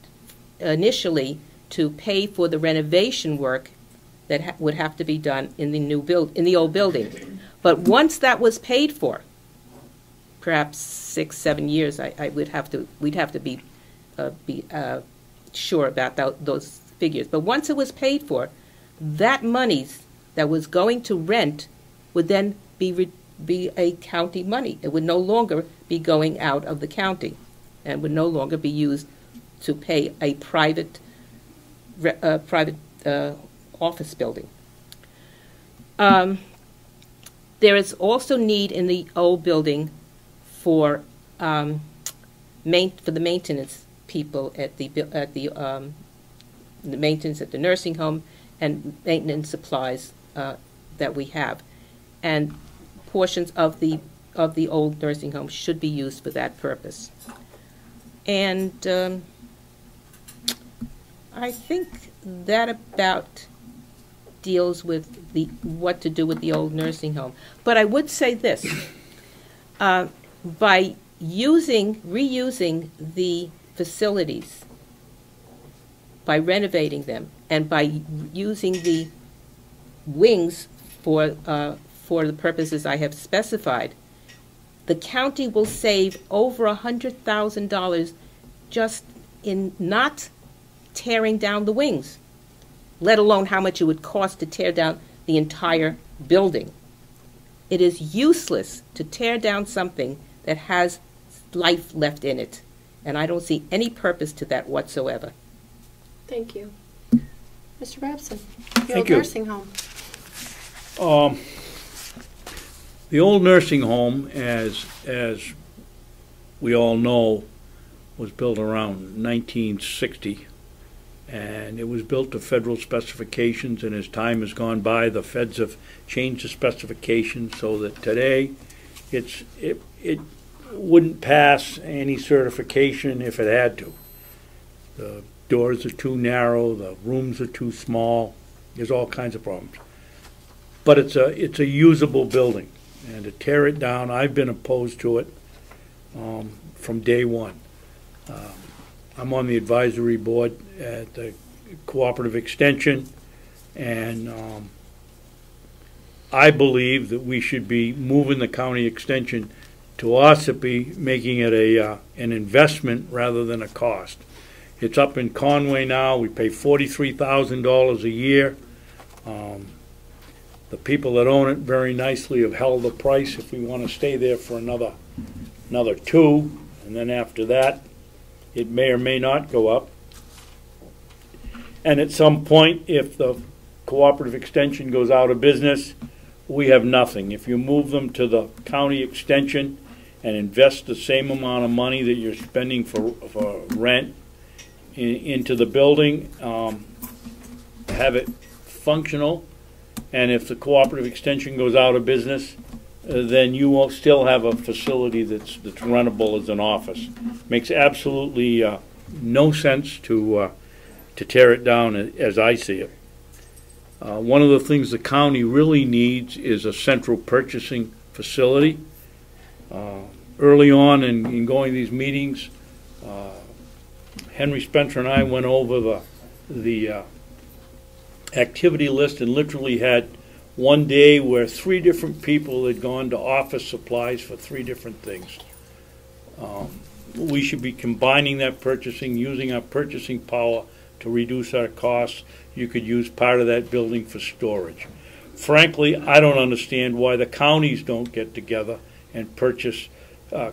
initially to pay for the renovation work that would have to be done in the old building. But once that was paid for, perhaps 6-7 years, we'd have to be sure about those figures. But once it was paid for, that money that was going to rent would then be a county money. It would no longer be going out of the county, and would no longer be used to pay a private office building. There is also need in the old building for the maintenance people at the maintenance at the nursing home, and maintenance supplies that we have, and portions of the old nursing home should be used for that purpose. And I think that about deals with what to do with the old nursing home. But I would say this: by reusing the facilities, by renovating them, and by using the wings for the purposes I have specified, the county will save over $100,000 just in not tearing down the wings, let alone how much it would cost to tear down the entire building. It is useless to tear down something that has life left in it, and I don't see any purpose to that whatsoever. Thank you. Mr. Babson, Thank old you. nursing home. The old nursing home, as we all know, was built around 1960, and it was built to federal specifications, and as time has gone by, the feds have changed the specifications so that today it wouldn't pass any certification if it had to. The doors are too narrow, the rooms are too small, there's all kinds of problems. But it's a usable building, and to tear it down, I've been opposed to it from day one. I'm on the advisory board at the Cooperative Extension, and I believe that we should be moving the county extension to Ossipee, making it an investment rather than a cost. It's up in Conway now. We pay $43,000 a year. The people that own it very nicely have held the price if we want to stay there for another 2, and then after that, it may or may not go up. And at some point, if the Cooperative Extension goes out of business, we have nothing. If you move them to the county extension and invest the same amount of money that you're spending for rent into the building, have it functional, and if the Cooperative Extension goes out of business, then you will still have a facility that's runnable as an office. Makes absolutely no sense to tear it down as I see it. One of the things the county really needs is a central purchasing facility. Early on in going to these meetings, Henry Spencer and I went over the activity list and literally had one day where 3 different people had gone to office supplies for 3 different things. We should be combining that purchasing, using our purchasing power to reduce our costs. You could use part of that building for storage. Frankly, I don't understand why the counties don't get together and purchase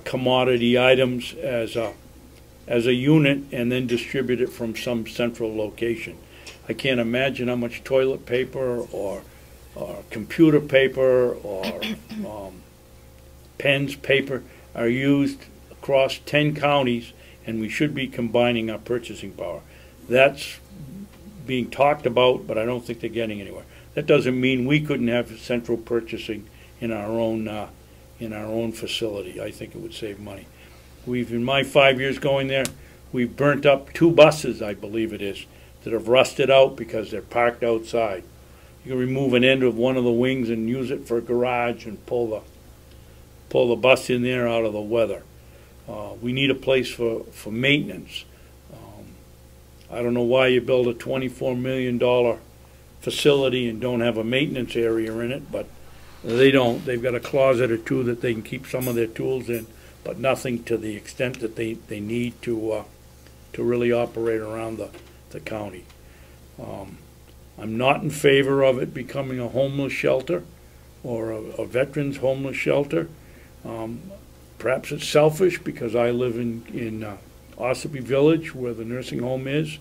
commodity items as a unit and then distribute it from some central location. I can't imagine how much toilet paper or computer paper or pens, paper are used across 10 counties, and we should be combining our purchasing power. That's being talked about, but I don't think they're getting anywhere. That doesn't mean we couldn't have central purchasing in our own facility. I think it would save money. In my 5 years going there, we've burnt up 2 buses, I believe it is, that have rusted out because they're parked outside. You can remove an end of one of the wings and use it for a garage and pull the bus in there out of the weather. We need a place for maintenance. I don't know why you build a $24 million facility and don't have a maintenance area in it, but they don't. They've got a closet or 2 that they can keep some of their tools in, but nothing to the extent that they need to really operate around the county. I'm not in favor of it becoming a homeless shelter or a veterans homeless shelter. Perhaps it's selfish because I live in Ossipee Village where the nursing home is.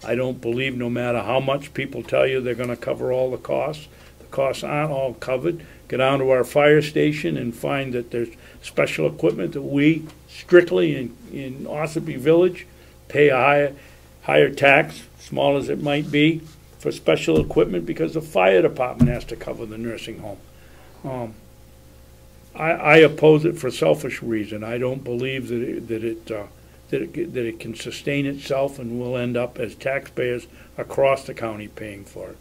I don't believe no matter how much people tell you they're going to cover all the costs aren't all covered. Go down to our fire station and find that there's special equipment that we strictly in Ossipee Village pay a higher tax, small as it might be, for special equipment because the fire department has to cover the nursing home. I oppose it for selfish reason. I don't believe that it can sustain itself, and we'll end up as taxpayers across the county paying for it.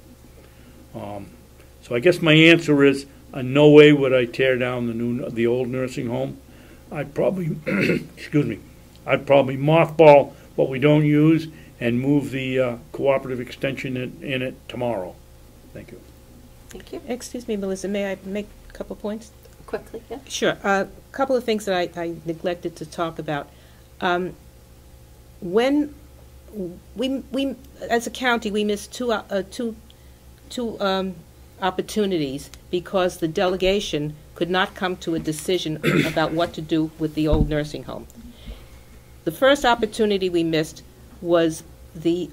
So I guess my answer is, in no way would I tear down the old nursing home. I'd probably, excuse me, I'd probably mothball what we don't use and move the cooperative extension in it tomorrow. Thank you. Thank you. Excuse me, Melissa, may I make a couple points? Quickly, yeah. Sure. A couple of things that I neglected to talk about. When we as a county, we missed two opportunities because the delegation could not come to a decision about what to do with the old nursing home. The first opportunity we missed was the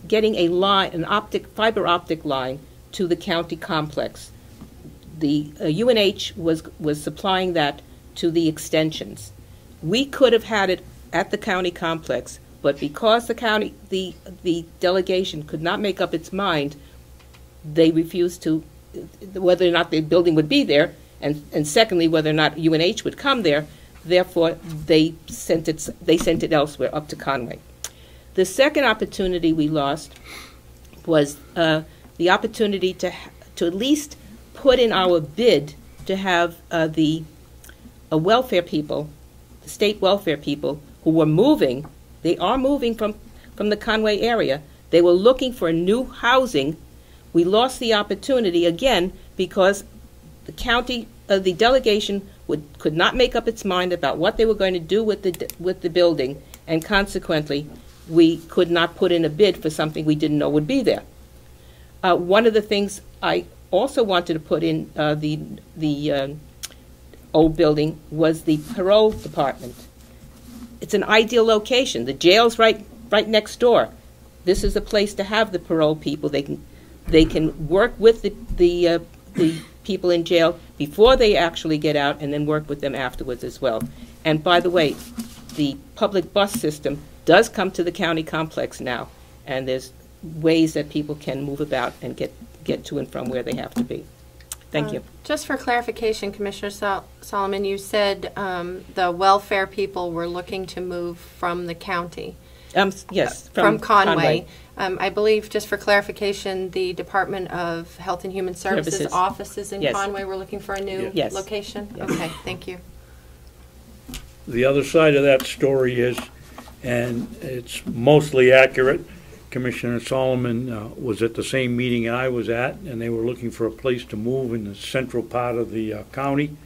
getting a line, fiber optic line to the county complex. The UNH was supplying that to the extensions. We could have had it at the county complex, but because the delegation could not make up its mind, they refused to, whether or not the building would be there, and secondly, whether or not UNH would come there. Therefore, they sent it elsewhere, up to Conway. The second opportunity we lost was the opportunity to at least put in our bid to have the welfare people, the state welfare people, who were moving. They are moving from the Conway area. They were looking for new housing. We lost the opportunity again because the county, the delegation could not make up its mind about what they were going to do with the building, and consequently, we could not put in a bid for something we didn't know would be there. One of the things I also wanted to put in the old building was the parole department. It's an ideal location. The jail's right next door. This is a place to have the parole people. They can work with the people in jail before they actually get out, and then work with them afterwards as well. And by the way, the public bus system does come to the county complex now, and there's ways that people can move about and get to and from where they have to be. Thank you. Just for clarification, Commissioner Solomon, you said the welfare people were looking to move from the county. Yes, from Conway. I believe, just for clarification, the Department of Health and Human Services offices in Conway were looking for a new location? Yes. Okay, thank you. The other side of that story is, and it's mostly accurate, Commissioner Solomon was at the same meeting I was at, and they were looking for a place to move in the central part of the county.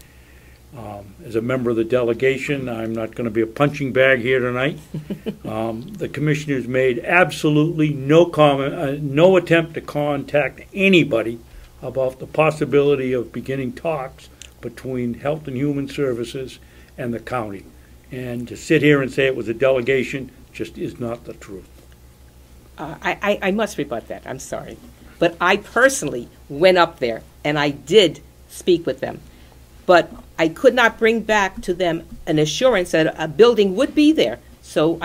As a member of the delegation, I'm not going to be a punching bag here tonight. The commissioners made absolutely no comment, no attempt to contact anybody about the possibility of beginning talks between Health and Human Services and the county. And to sit here and say it was a delegation just is not the truth. I must rebut that. I'm sorry. But I personally went up there, and I did speak with them. but I could not bring back to them an assurance that a building would be there. So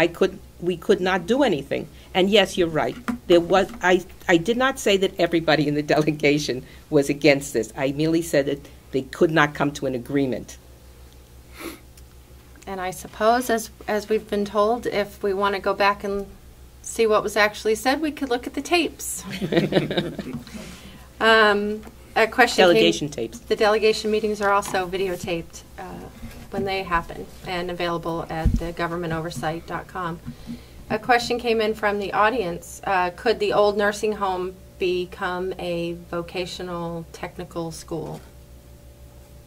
we could not do anything. And yes, you're right. I did not say that everybody in the delegation was against this. I merely said that they could not come to an agreement. And I suppose, as we've been told, if we want to go back and see what was actually said, we could look at the tapes. A question Delegation tapes. The delegation meetings are also videotaped when they happen and available at the GovernmentOversite.com. A question came in from the audience. Could the old nursing home become a vocational technical school?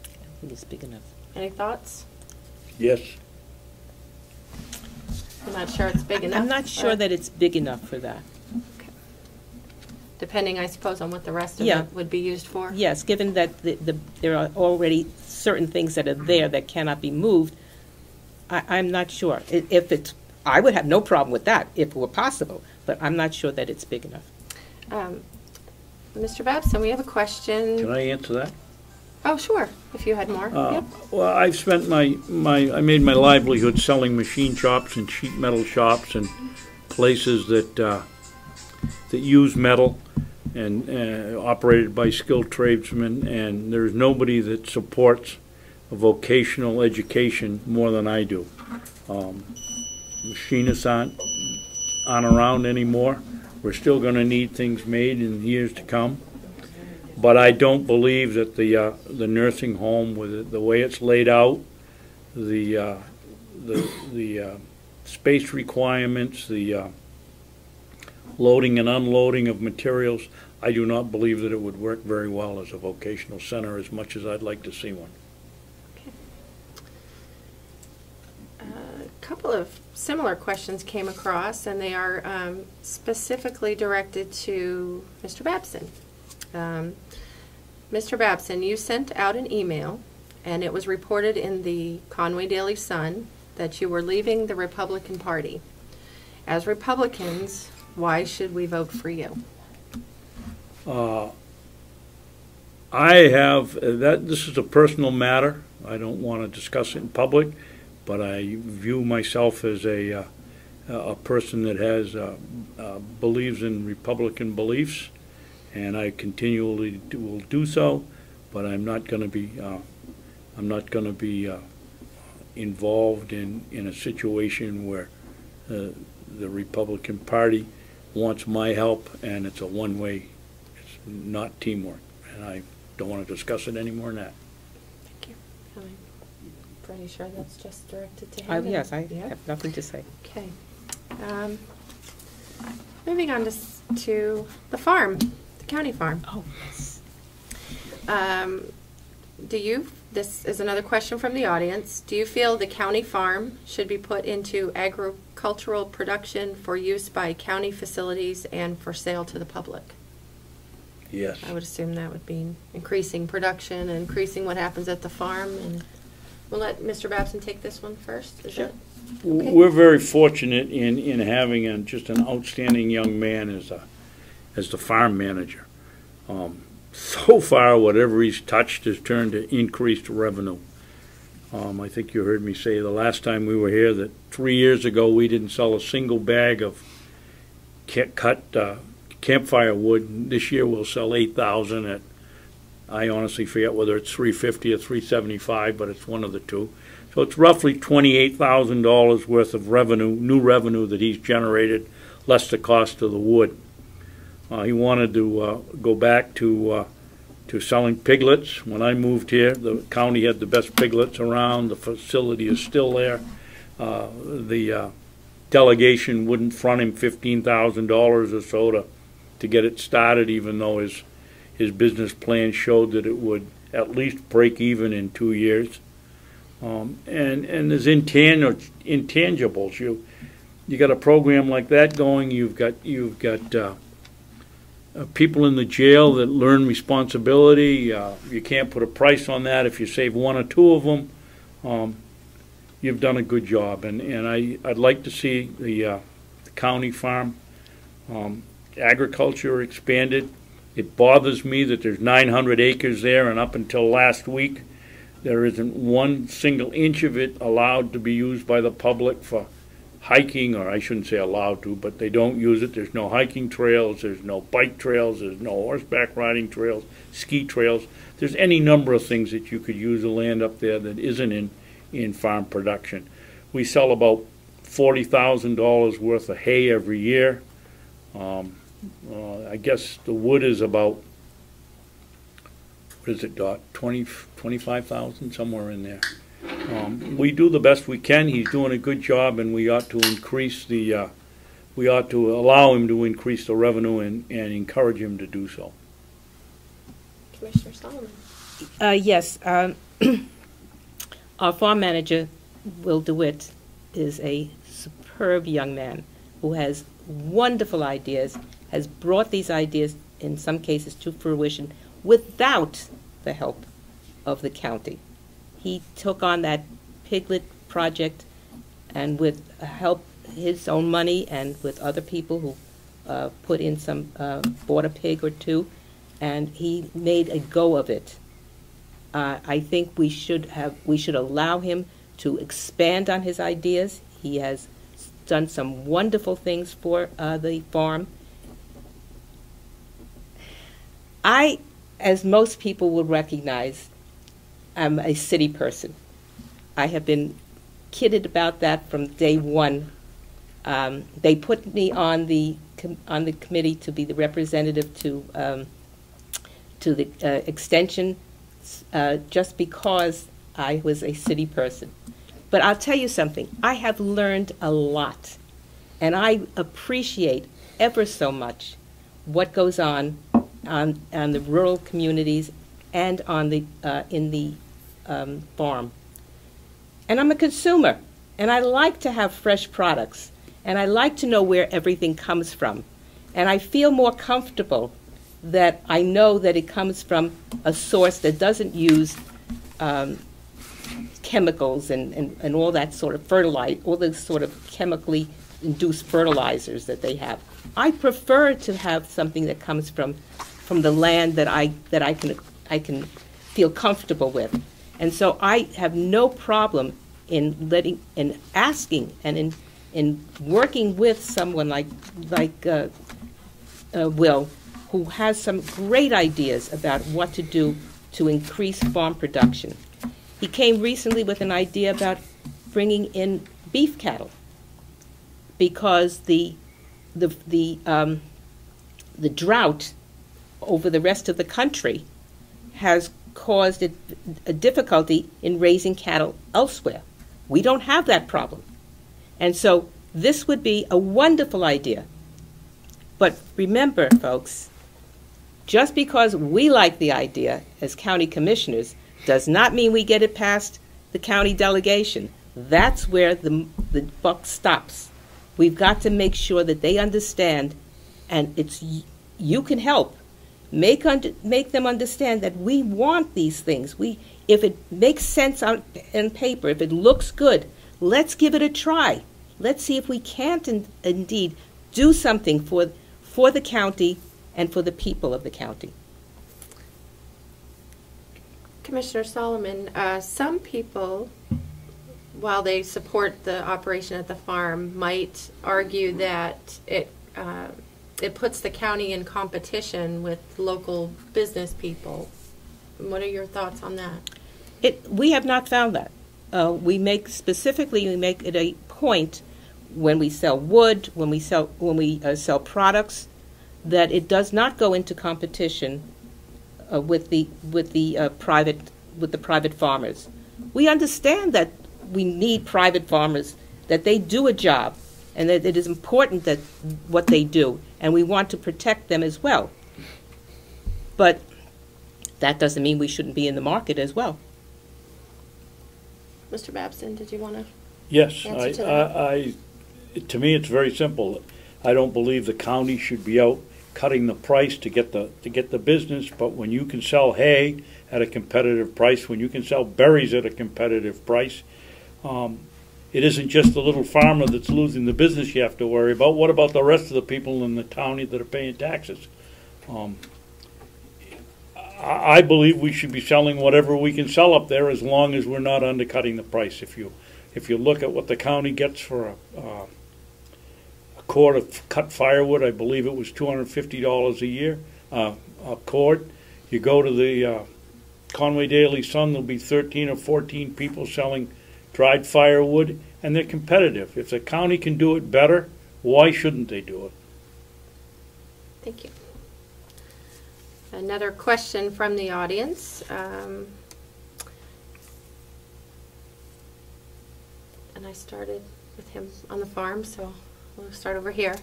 I think it's big enough. Any thoughts? Yes. I'm not sure it's big enough. I'm not sure that it's big enough for that. Okay. Depending, I suppose, on what the rest of Yeah. it would be used for? Yes, given that there are already certain things that are there that cannot be moved, I'm not sure. I would have no problem with that if it were possible, but I'm not sure that it's big enough. Mr. Babson, we have a question. Can I answer that? Oh, sure, if you had more. Yep. Well, I've spent I made my livelihood selling machine shops and sheet metal shops and places that use metal and operated by skilled tradesmen, and there's nobody that supports a vocational education more than I do. Machinists aren't around anymore. We're still going to need things made in years to come. But I don't believe that the nursing home, with the way it's laid out, the space requirements, the loading and unloading of materials, I do not believe that it would work very well as a vocational center, as much as I'd like to see one. Okay. A couple of similar questions came across, and they are specifically directed to Mr. Babson. Mr. Babson, you sent out an email, and it was reported in the Conway Daily Sun that you were leaving the Republican Party. As Republicans, why should we vote for you? This is a personal matter. I don't want to discuss it in public, but I view myself as a person that has believes in Republican beliefs, and I continually will do so. But I'm not going to be involved in a situation where the Republican Party wants my help, and it's a one-way. It's not teamwork, and I don't want to discuss it any more than that. Thank you. I'm pretty sure that's just directed to him. Yes, I Yeah. have nothing to say. Okay. Moving on to the farm, the county farm. Oh, yes. This is another question from the audience. Do you feel the county farm should be put into agricultural production for use by county facilities and for sale to the public? Yes. I would assume that would mean increasing production and increasing what happens at the farm. And we'll let Mr. Babson take this one first. Is Sure. that okay? We're very fortunate in having just an outstanding young man as the farm manager. So far, whatever he's touched has turned to increased revenue. I think you heard me say the last time we were here that 3 years ago we didn't sell a single bag of cut campfire wood. This year we'll sell 8,000 at, I honestly forget whether it's $350 or $375, but it's one of the two. So it's roughly $28,000 worth of revenue, new revenue that he's generated, less the cost of the wood. He wanted to go back to selling piglets. When I moved here, the county had the best piglets around. The facility is still there. The delegation wouldn't front him $15,000 or so to get it started, even though his business plan showed that it would at least break even in 2 years. And there's intangibles. You got a program like that going. You've got people in the jail that learn responsibility. You can't put a price on that. If you save one or two of them, you've done a good job. And I'd like to see the county farm agriculture expanded. It bothers me that there's 900 acres there, and up until last week, There isn't one single inch of it allowed to be used by the public for hiking, or I shouldn't say allowed to, but they don't use it. There's no hiking trails, there's no bike trails, there's no horseback riding trails, ski trails. There's any number of things that you could use the land up there that isn't in farm production. We sell about $40,000 worth of hay every year. I guess the wood is about, what is it, Dot? 25,000, somewhere in there. We do the best we can. He's doing a good job, and we ought to increase the, we ought to allow him to increase the revenue and encourage him to do so. Commissioner Solomon. Yes. Our farm manager, Will DeWitt, is a superb young man who has wonderful ideas, has brought these ideas, in some cases, to fruition without the help of the county. He took on that piglet project, and with help, his own money, and with other people who put in some, bought a pig or two, and he made a go of it. I think we should allow him to expand on his ideas. He has done some wonderful things for the farm. I, as most people will recognize, am a city person. I have been kidded about that from day one. They put me on the committee to be the representative to the extension just because I was a city person. But I'll tell you something, I have learned a lot, and I appreciate ever so much what goes on the rural communities and on the in the farm. And I'm a consumer, and I like to have fresh products, and I like to know where everything comes from. And I feel more comfortable that I know that it comes from a source that doesn't use chemicals and all that sort of all the sort of chemically induced fertilizers that they have. I prefer to have something that comes from the land that I can feel comfortable with. And so I have no problem in asking and in working with someone like Will, who has some great ideas about what to do to increase farm production. He came recently with an idea about bringing in beef cattle because the drought over the rest of the country has caused a difficulty in raising cattle elsewhere. We don't have that problem. And so this would be a wonderful idea. But remember, folks, just because we like the idea as county commissioners does not mean we get it past the county delegation. That's where the buck stops. We've got to make sure that they understand, and you can help. Make them understand that we want these things. If it makes sense on paper, if it looks good, let's give it a try. Let's see if we can't indeed do something for the county and for the people of the county. Commissioner Solomon, some people, while they support the operation at the farm, might argue that it puts the county in competition with local business people. What are your thoughts on that? We have not found that. We make it a point when we sell wood, when we sell products, that it does not go into competition with the private farmers. We understand that we need private farmers, that they do a job, and that it is important that what they do, and we want to protect them as well. But that doesn't mean we shouldn't be in the market as well. Mr. Babson, did you want to? Yes, answer to that? To me, it's very simple. I don't believe the county should be out cutting the price to get the business, but when you can sell hay at a competitive price, when you can sell berries at a competitive price, it isn't just the little farmer that's losing the business you have to worry about. What about the rest of the people in the county that are paying taxes? I believe we should be selling whatever we can sell up there as long as we're not undercutting the price. If you look at what the county gets for a cord of cut firewood, I believe it was $250 a year, a cord. You go to the Conway Daily Sun, there'll be 13 or 14 people selling dried firewood, and they're competitive. If the county can do it better, why shouldn't they do it? Thank you. Another question from the audience. And I started with him on the farm, so we'll start over here.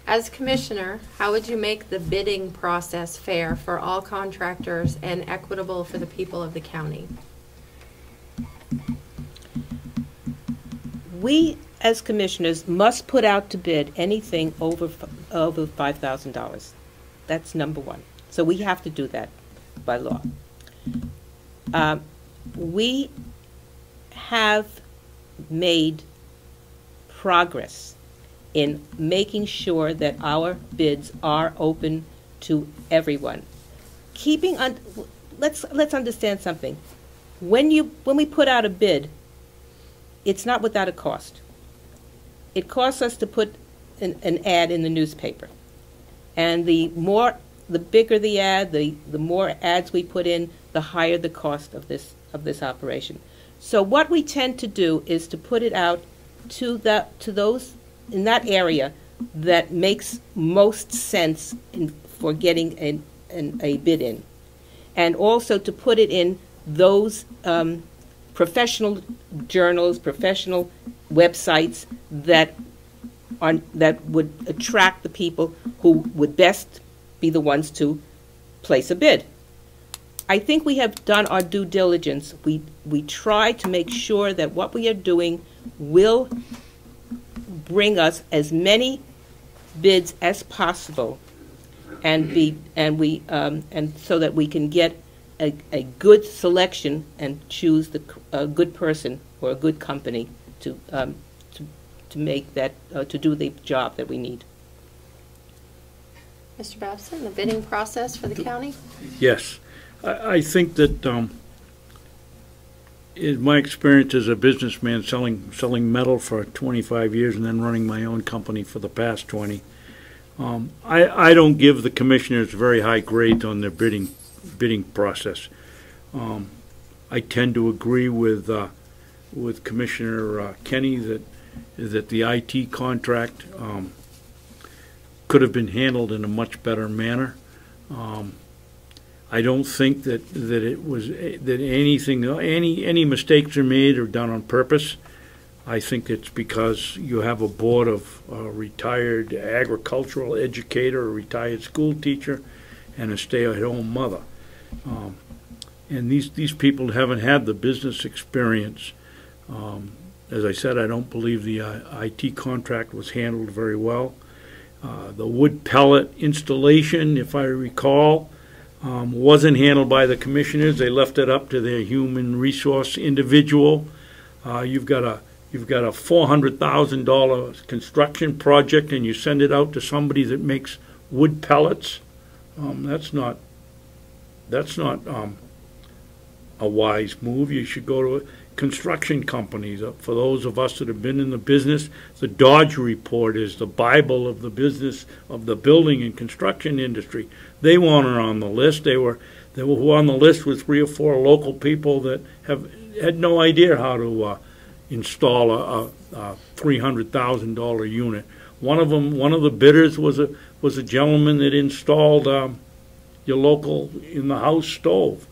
As commissioner, how would you make the bidding process fair for all contractors and equitable for the people of the county? We, as commissioners, must put out to bid anything over $5,000. That's number one. So we have to do that by law. We have made progress in making sure that our bids are open to everyone. Let's understand something. When we put out a bid, it's not without a cost. It costs us to put an ad in the newspaper, and the bigger the ad, the more ads we put in, the higher the cost of this operation. So what we tend to do is to put it out to those in that area that makes most sense for getting a bid in, and also to put it in those professional journals, professional websites that would attract the people who would best be the ones to place a bid. I think we have done our due diligence. We try to make sure that what we are doing will bring us as many bids as possible, and so that we can get a good selection and choose a good person or a good company to make that to do the job that we need. Mr. Babson, the bidding process for the county? Yes. I think that in my experience as a businessman selling metal for 25 years and then running my own company for the past 20, I don't give the commissioners very high grades on their bidding process. I tend to agree with Commissioner Kenny that the IT contract could have been handled in a much better manner. I don't think that any mistakes are made or done on purpose. I think it's because you have a board of a retired agricultural educator, a retired school teacher, and a stay-at-home mother. And these people haven't had the business experience. As I said, I don't believe the IT contract was handled very well. The wood pellet installation, if I recall, wasn't handled by the commissioners. They left it up to their human resource individual. You've got a $400,000 construction project, and you send it out to somebody that makes wood pellets. That's not a wise move. You should go to construction companies. For those of us that have been in the business, the Dodge Report is the Bible of the business of the building and construction industry. They weren't on the list. They were on the list with 3 or 4 local people that had no idea how to install a $300,000 unit. One of the bidders was a gentleman that installed your local in-the-house stove.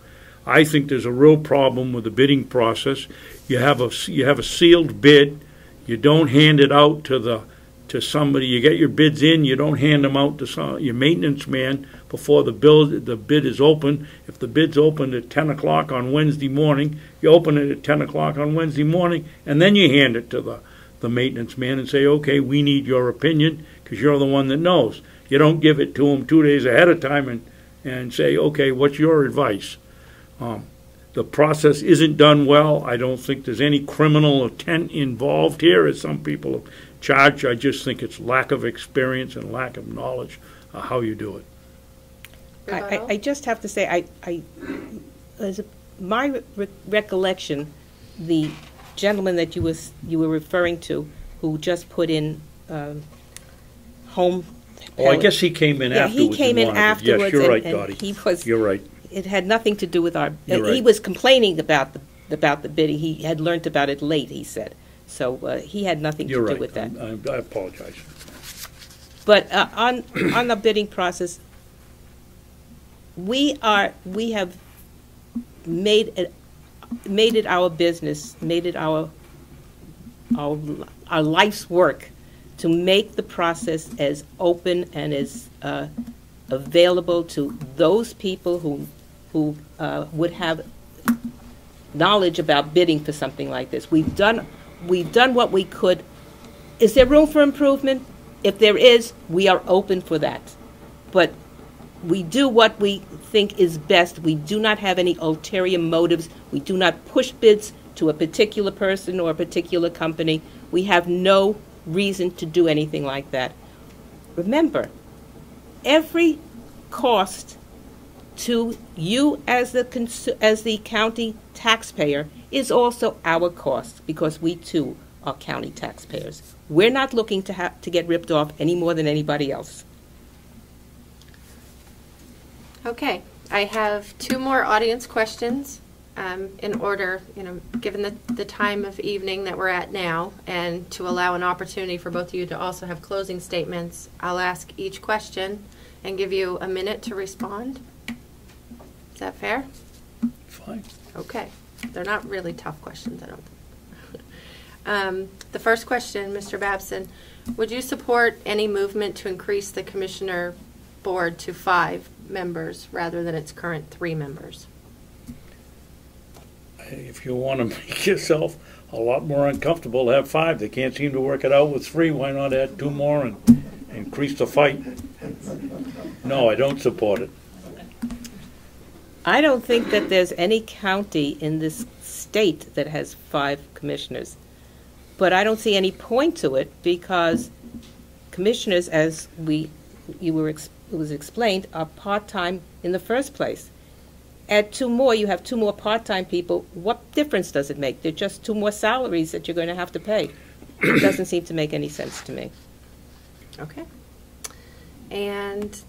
I think there's a real problem with the bidding process. You have a sealed bid. You don't hand it out to somebody. You get your bids in. You don't hand them out to your maintenance man before the bid is open. If the bid's opened at 10 o'clock on Wednesday morning, you open it at 10 o'clock on Wednesday morning, and then you hand it to the maintenance man and say, okay, we need your opinion because you're the one that knows. You don't give it to him 2 days ahead of time and say, okay, what's your advice? The process isn't done well. I don't think there's any criminal intent involved here, as some people have charged. I just think it's lack of experience and lack of knowledge of how you do it. rebuttal? I just have to say, my recollection, the gentleman that you were referring to, who just put in home. Oh, I guess he came in afterwards. He came in afterwards. Yes, you're right, and Dottie. he was. You're right. It had nothing to do with our. You're right. He was complaining about the bidding. He had learned about it late, he said. So he had nothing to do with that. I apologize. But on the bidding process, we have made it our business, made it our life's work to make the process as open and as available to those people who would have knowledge about bidding for something like this. We've done what we could. Is there room for improvement? If there is, we are open for that. But we do what we think is best. We do not have any ulterior motives. We do not push bids to a particular person or a particular company. We have no reason to do anything like that. Remember, every cost to you as the county taxpayer is also our cost, because we too are county taxpayers. We're not looking to get ripped off any more than anybody else. Okay, I have 2 more audience questions in order, given the time of evening that we're at now, and to allow an opportunity for both of you to also have closing statements. I'll ask each question and give you a minute to respond. Is that fair? Fine. Okay. They're not really tough questions, I don't think. The first question, Mr. Babson, would you support any movement to increase the commissioner board to 5 members rather than its current 3 members? If you want to make yourself a lot more uncomfortable, have 5. They can't seem to work it out with 3. Why not add 2 more and increase the fight? No, I don't support it. I don't think that there's any county in this state that has 5 commissioners. But I don't see any point to it, because commissioners, as it was explained, are part-time in the first place. Add 2 more, you have 2 more part-time people. What difference does it make? They're just 2 more salaries that you're going to have to pay. It doesn't seem to make any sense to me. Okay. And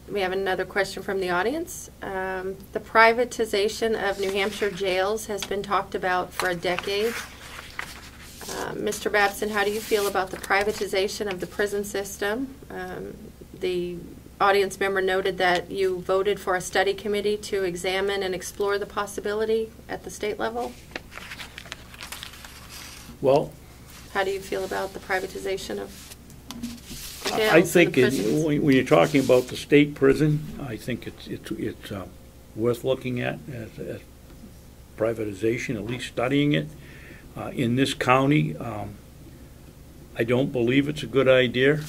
we have another question from the audience. The privatization of New Hampshire jails has been talked about for a decade. Mr. Babson, how do you feel about the privatization of the prison system? The audience member noted that you voted for a study committee to examine and explore the possibility at the state level. Well, how do you feel about the privatization of the jails? I think and the prisons? when you're talking about the state prison, I think it's worth looking at as privatization, at least studying it. In this county, I don't believe it's a good idea.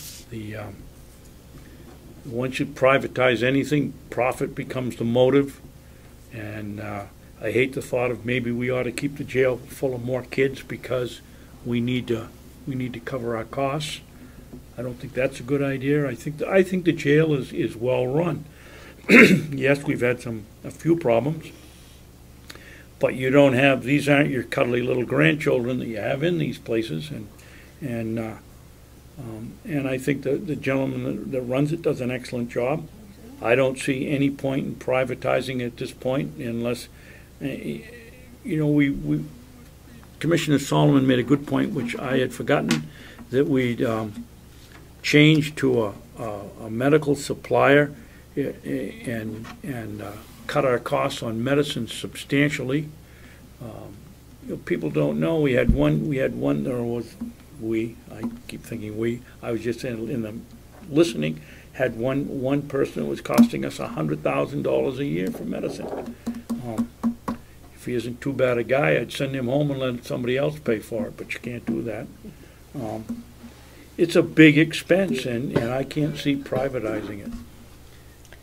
Once you privatize anything, profit becomes the motive, and I hate the thought of maybe we ought to keep the jail full of more kids because we need to cover our costs. I don't think that's a good idea. I think the jail is well run. Yes, we've had a few problems, but you don't have, these aren't your cuddly little grandchildren that you have in these places, and I think the gentleman that runs it does an excellent job. I don't see any point in privatizing at this point unless, Commissioner Solomon made a good point, which I had forgotten, that we'd change to a medical supplier and cut our costs on medicine substantially. People don't know, I keep thinking we, I was just in the listening, had one person that was costing us $100,000 a year for medicine. If he isn't too bad a guy, I'd send him home and let somebody else pay for it, but you can't do that. It's a big expense, and I can't see privatizing it.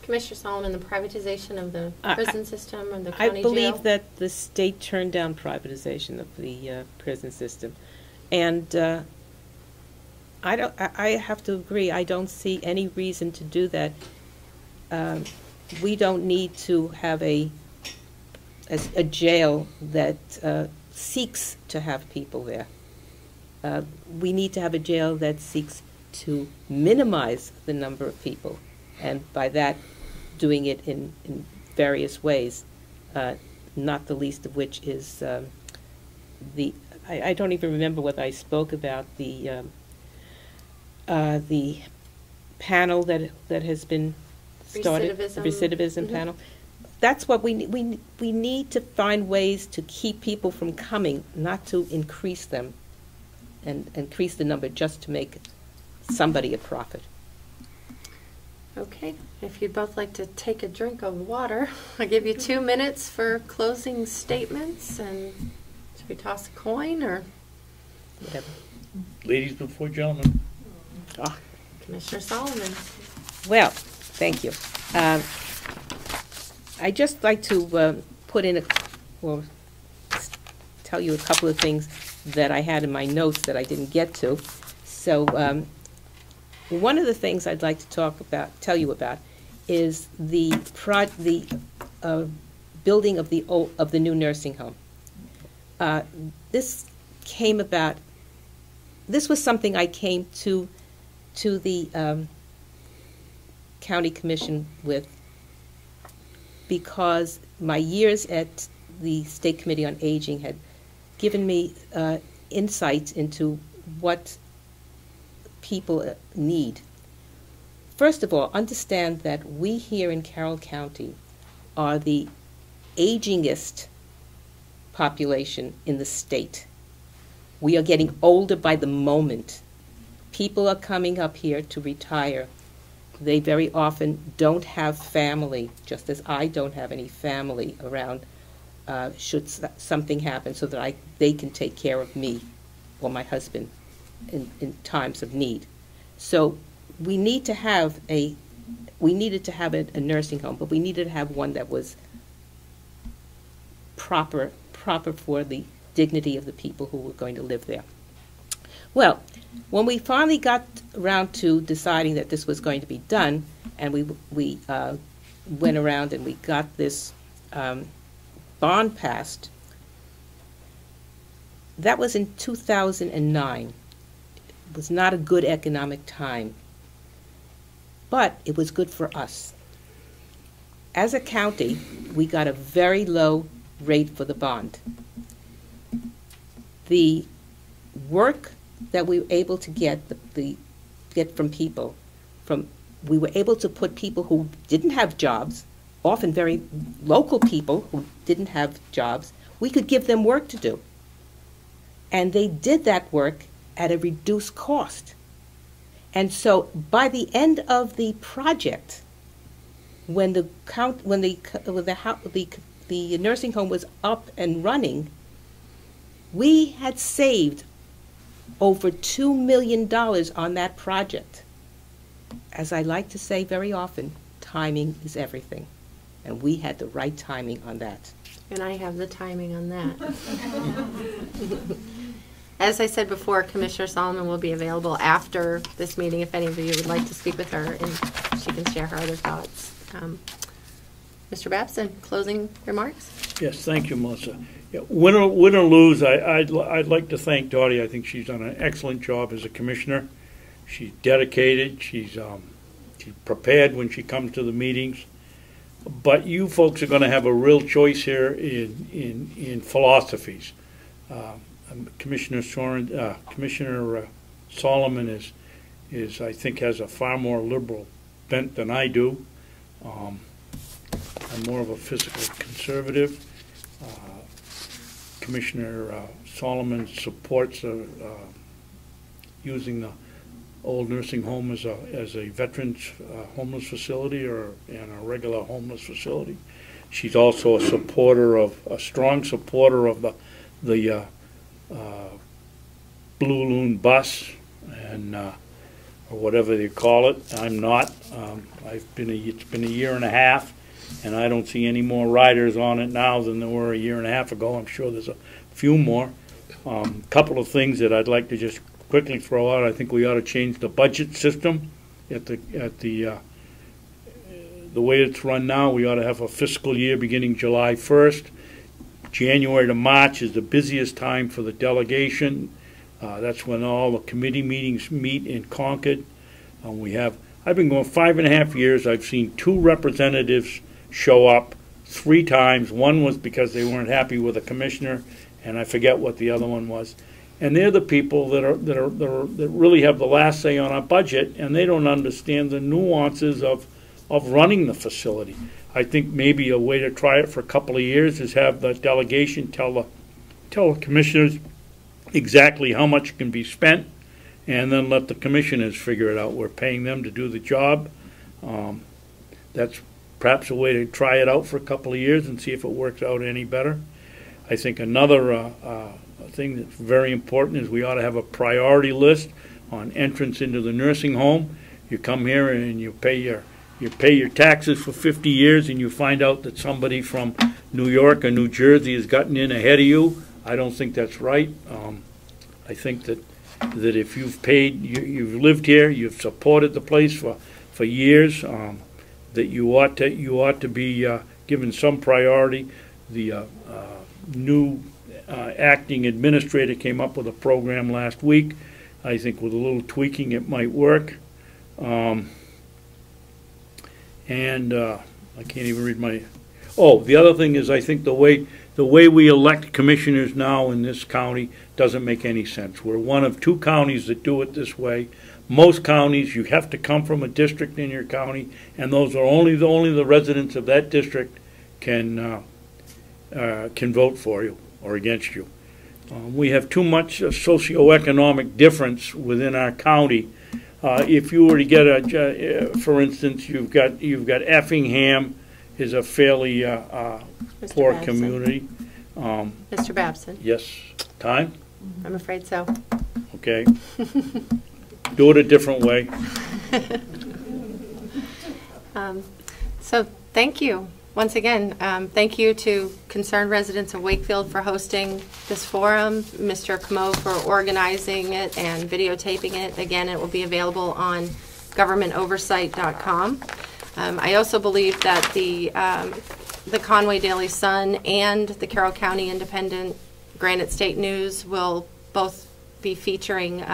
Commissioner Solomon, the privatization of the prison system or the county I believe jail? that the state turned down privatization of the prison system, and I have to agree. I don't see any reason to do that. we don't need to have a jail that seeks to have people there. We need to have a jail that seeks to minimize the number of people, and by that, doing it in various ways, not the least of which is I don't even remember whether I spoke about the panel that has been started, recidivism panel. That's what we need to find ways to keep people from coming, not to increase them and increase the number just to make somebody a profit. Okay, if you'd both like to take a drink of water, I'll give you 2 minutes for closing statements, and should we toss a coin or Whatever. Ladies before gentlemen. Commissioner Solomon? Well, thank you. I'd just like to tell you a couple of things that I had in my notes that I didn't get to. So one of the things I'd like to tell you about, is the building of the new nursing home. This came about. This was something I came to the county commission with, because my years at the State Committee on Aging had given me insights into what people need. First of all, understand that we here in Carroll County are the agingest population in the state. We are getting older by the moment. People are coming up here to retire. They very often don't have family, just as I don't have any family around should something happen, so that they can take care of me or my husband in times of need. So we needed to have a nursing home, but we needed to have one that was proper for the dignity of the people who were going to live there. Well, when we finally got around to deciding that this was going to be done, and we went around and we got this bond passed, that was in 2009. It was not a good economic time, but it was good for us. As a county, we got a very low rate for the bond. The work that we were able to get from people, we were able to put people who didn't have jobs, often very local people who didn't have jobs, we could give them work to do. And they did that work at a reduced cost. And so by the end of the project, when the nursing home was up and running, we had saved over $2 million on that project. As I like to say very often, timing is everything. And we had the right timing on that. And I have the timing on that. As I said before, Commissioner Solomon will be available after this meeting if any of you would like to speak with her, and she can share her other thoughts. Mr. Babson, closing remarks? Yes, thank you, Melissa. Yeah, win or lose, I'd like to thank Dottie. I think she's done an excellent job as a commissioner. She's dedicated. She's prepared when she comes to the meetings. But you folks are going to have a real choice here in philosophies. Commissioner Solomon is I think has a far more liberal bent than I do. I'm more of a fiscal conservative. Commissioner Solomon supports using the old nursing home as a veterans homeless facility and a regular homeless facility. She's also a strong supporter of the Blue Loon bus and or whatever you call it. I'm not. It's been a year and a half. And I don't see any more riders on it now than there were a year and a half ago. I'm sure there's a few more. Couple of things that I'd like to just quickly throw out. I think we ought to change the budget system at the the way it's run now, we ought to have a fiscal year beginning July 1st. January to March is the busiest time for the delegation. That's when all the committee meetings meet in Concord. I've been going 5.5 years. I've seen 2 representatives show up 3 times. One was because they weren't happy with a commissioner, and I forget what the other one was. And they're the people that really have the last say on our budget, and they don't understand the nuances of running the facility. I think maybe a way to try it for a couple of years is have the delegation tell the commissioners exactly how much can be spent, and then let the commissioners figure it out. We're paying them to do the job. That's perhaps a way to try it out for a couple of years and see if it works out any better. I think another thing that's very important is we ought to have a priority list on entrance into the nursing home. You come here and you pay your taxes for 50 years and you find out that somebody from New York or New Jersey has gotten in ahead of you. I don't think that's right. I think that if you've paid, you've lived here, you've supported the place for years, that you ought to be given some priority. The new acting administrator came up with a program last week. I think with a little tweaking it might work. And I can't even read my... Oh, the other thing is I think the way we elect commissioners now in this county doesn't make any sense. We're one of 2 counties that do it this way. Most counties, you have to come from a district in your county, and those are only the residents of that district can vote for you or against you. We have too much socioeconomic difference within our county. If you were to get for instance, you've got Effingham is a fairly poor Babson. community. Mr. Babson? Yes. Time? I'm afraid so. Okay. Do it a different way. So thank you. Once again, thank you to Concerned Residents of Wakefield for hosting this forum, Mr. Comeau for organizing it and videotaping it. Again, it will be available on GovernmentOversite.com. I also believe that the Conway Daily Sun and the Carroll County Independent Granite State News will both be featuring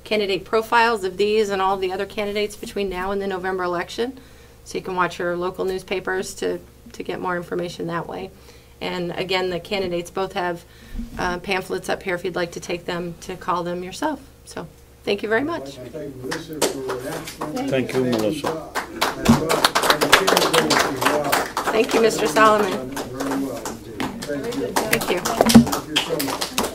candidate profiles of these and all the other candidates between now and the November election. So you can watch your local newspapers to get more information that way. And again, the candidates both have pamphlets up here if you'd like to take them to call them yourself. So thank you very much. Thank you, Melissa. Thank you, Mr. Solomon. Very well indeed. Thank you. Thank you. Thank you so much.